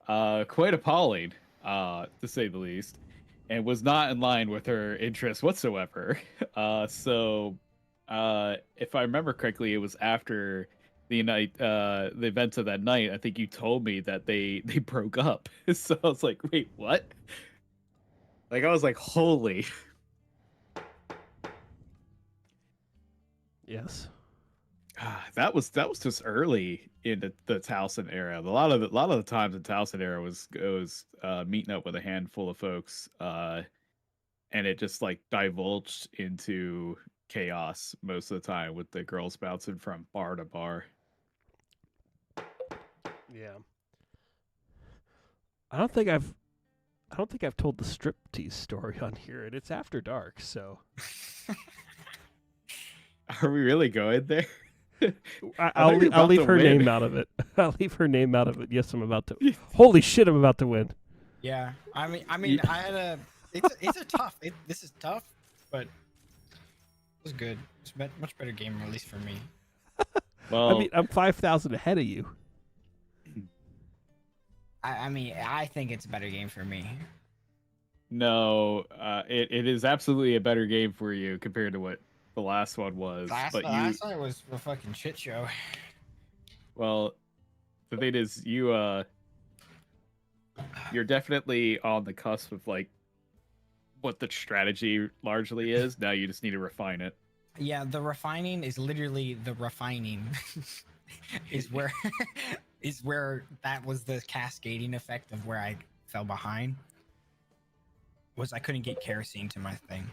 quite appalling, to say the least, and was not in line with her interests whatsoever. If I remember correctly, it was after the events of that night. I think you told me that they broke up. So I was like, wait, what? Like, I was like, holy. Yes. That was just early in the Towson era. A lot of the times in Towson era was meeting up with a handful of folks, and it just like divulged into chaos most of the time with the girls bouncing from bar to bar. Yeah. I don't think I've told the striptease story on here, and it's after dark, so Are we really going there? I'll leave her win. name out of it. I'll leave her name out of it. Yes, I'm about to. Holy shit, I'm about to win. Yeah, I mean, I had a. It's a tough. This is tough, but it was good. It's a much better game, at least for me. Well, I mean, I'm 5,000 ahead of you. I mean, I think it's a better game for me. no, it is absolutely a better game for you compared to what the last one was. Last night was a fucking shit show. Well, the thing is, you're definitely on the cusp of like what the strategy largely is. Now you just need to refine it. Yeah, the refining is literally the refining. is where that was the cascading effect of where I fell behind. Was I couldn't get kerosene to my thing.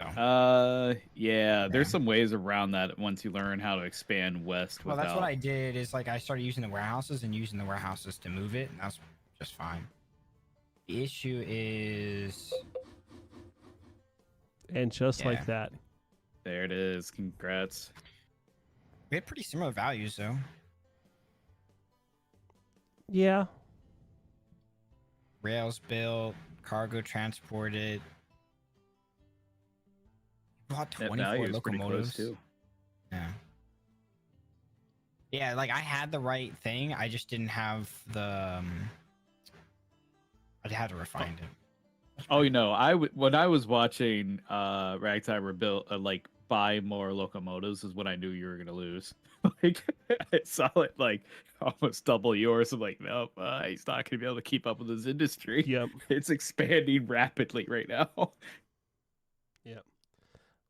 So. Yeah, there's some ways around that once you learn how to expand west. Well, that's what I did. Is like I started using the warehouses to move it, and that's just fine. The issue is, And just like that. There it is. Congrats. we had pretty similar values though. Yeah. Rails built, cargo transported. Bought That 24 value is pretty close locomotives. too. Yeah. Yeah, like I had the right thing. I just didn't have the. I had to refine it. Oh, when I was watching Ragtime Rebuild, like buy more locomotives is when I knew you were gonna lose. Like I saw it like almost double yours. I'm like, nope, he's not gonna be able to keep up with this industry. Yep. It's expanding rapidly right now. Yep.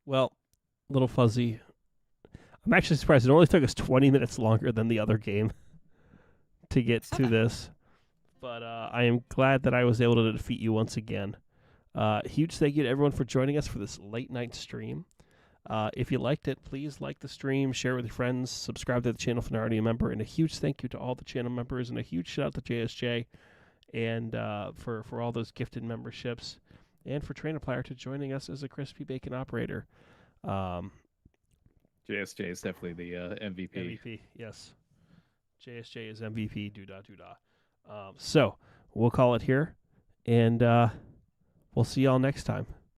Well, Little Fuzzy, I'm actually surprised it only took us 20 minutes longer than the other game to get to this. But I am glad that I was able to defeat you once again. Huge thank you to everyone for joining us for this late night stream. If you liked it, please like the stream, share it with your friends, subscribe to the channel if you're not already a member, and a huge thank you to all the channel members, and a huge shout out to JSJ and for all those gifted memberships, and for Trainoplier to joining us as a crispy bacon operator. JSJ is definitely the MVP. MVP, yes. JSJ is MVP. So we'll call it here, and we'll see y'all next time.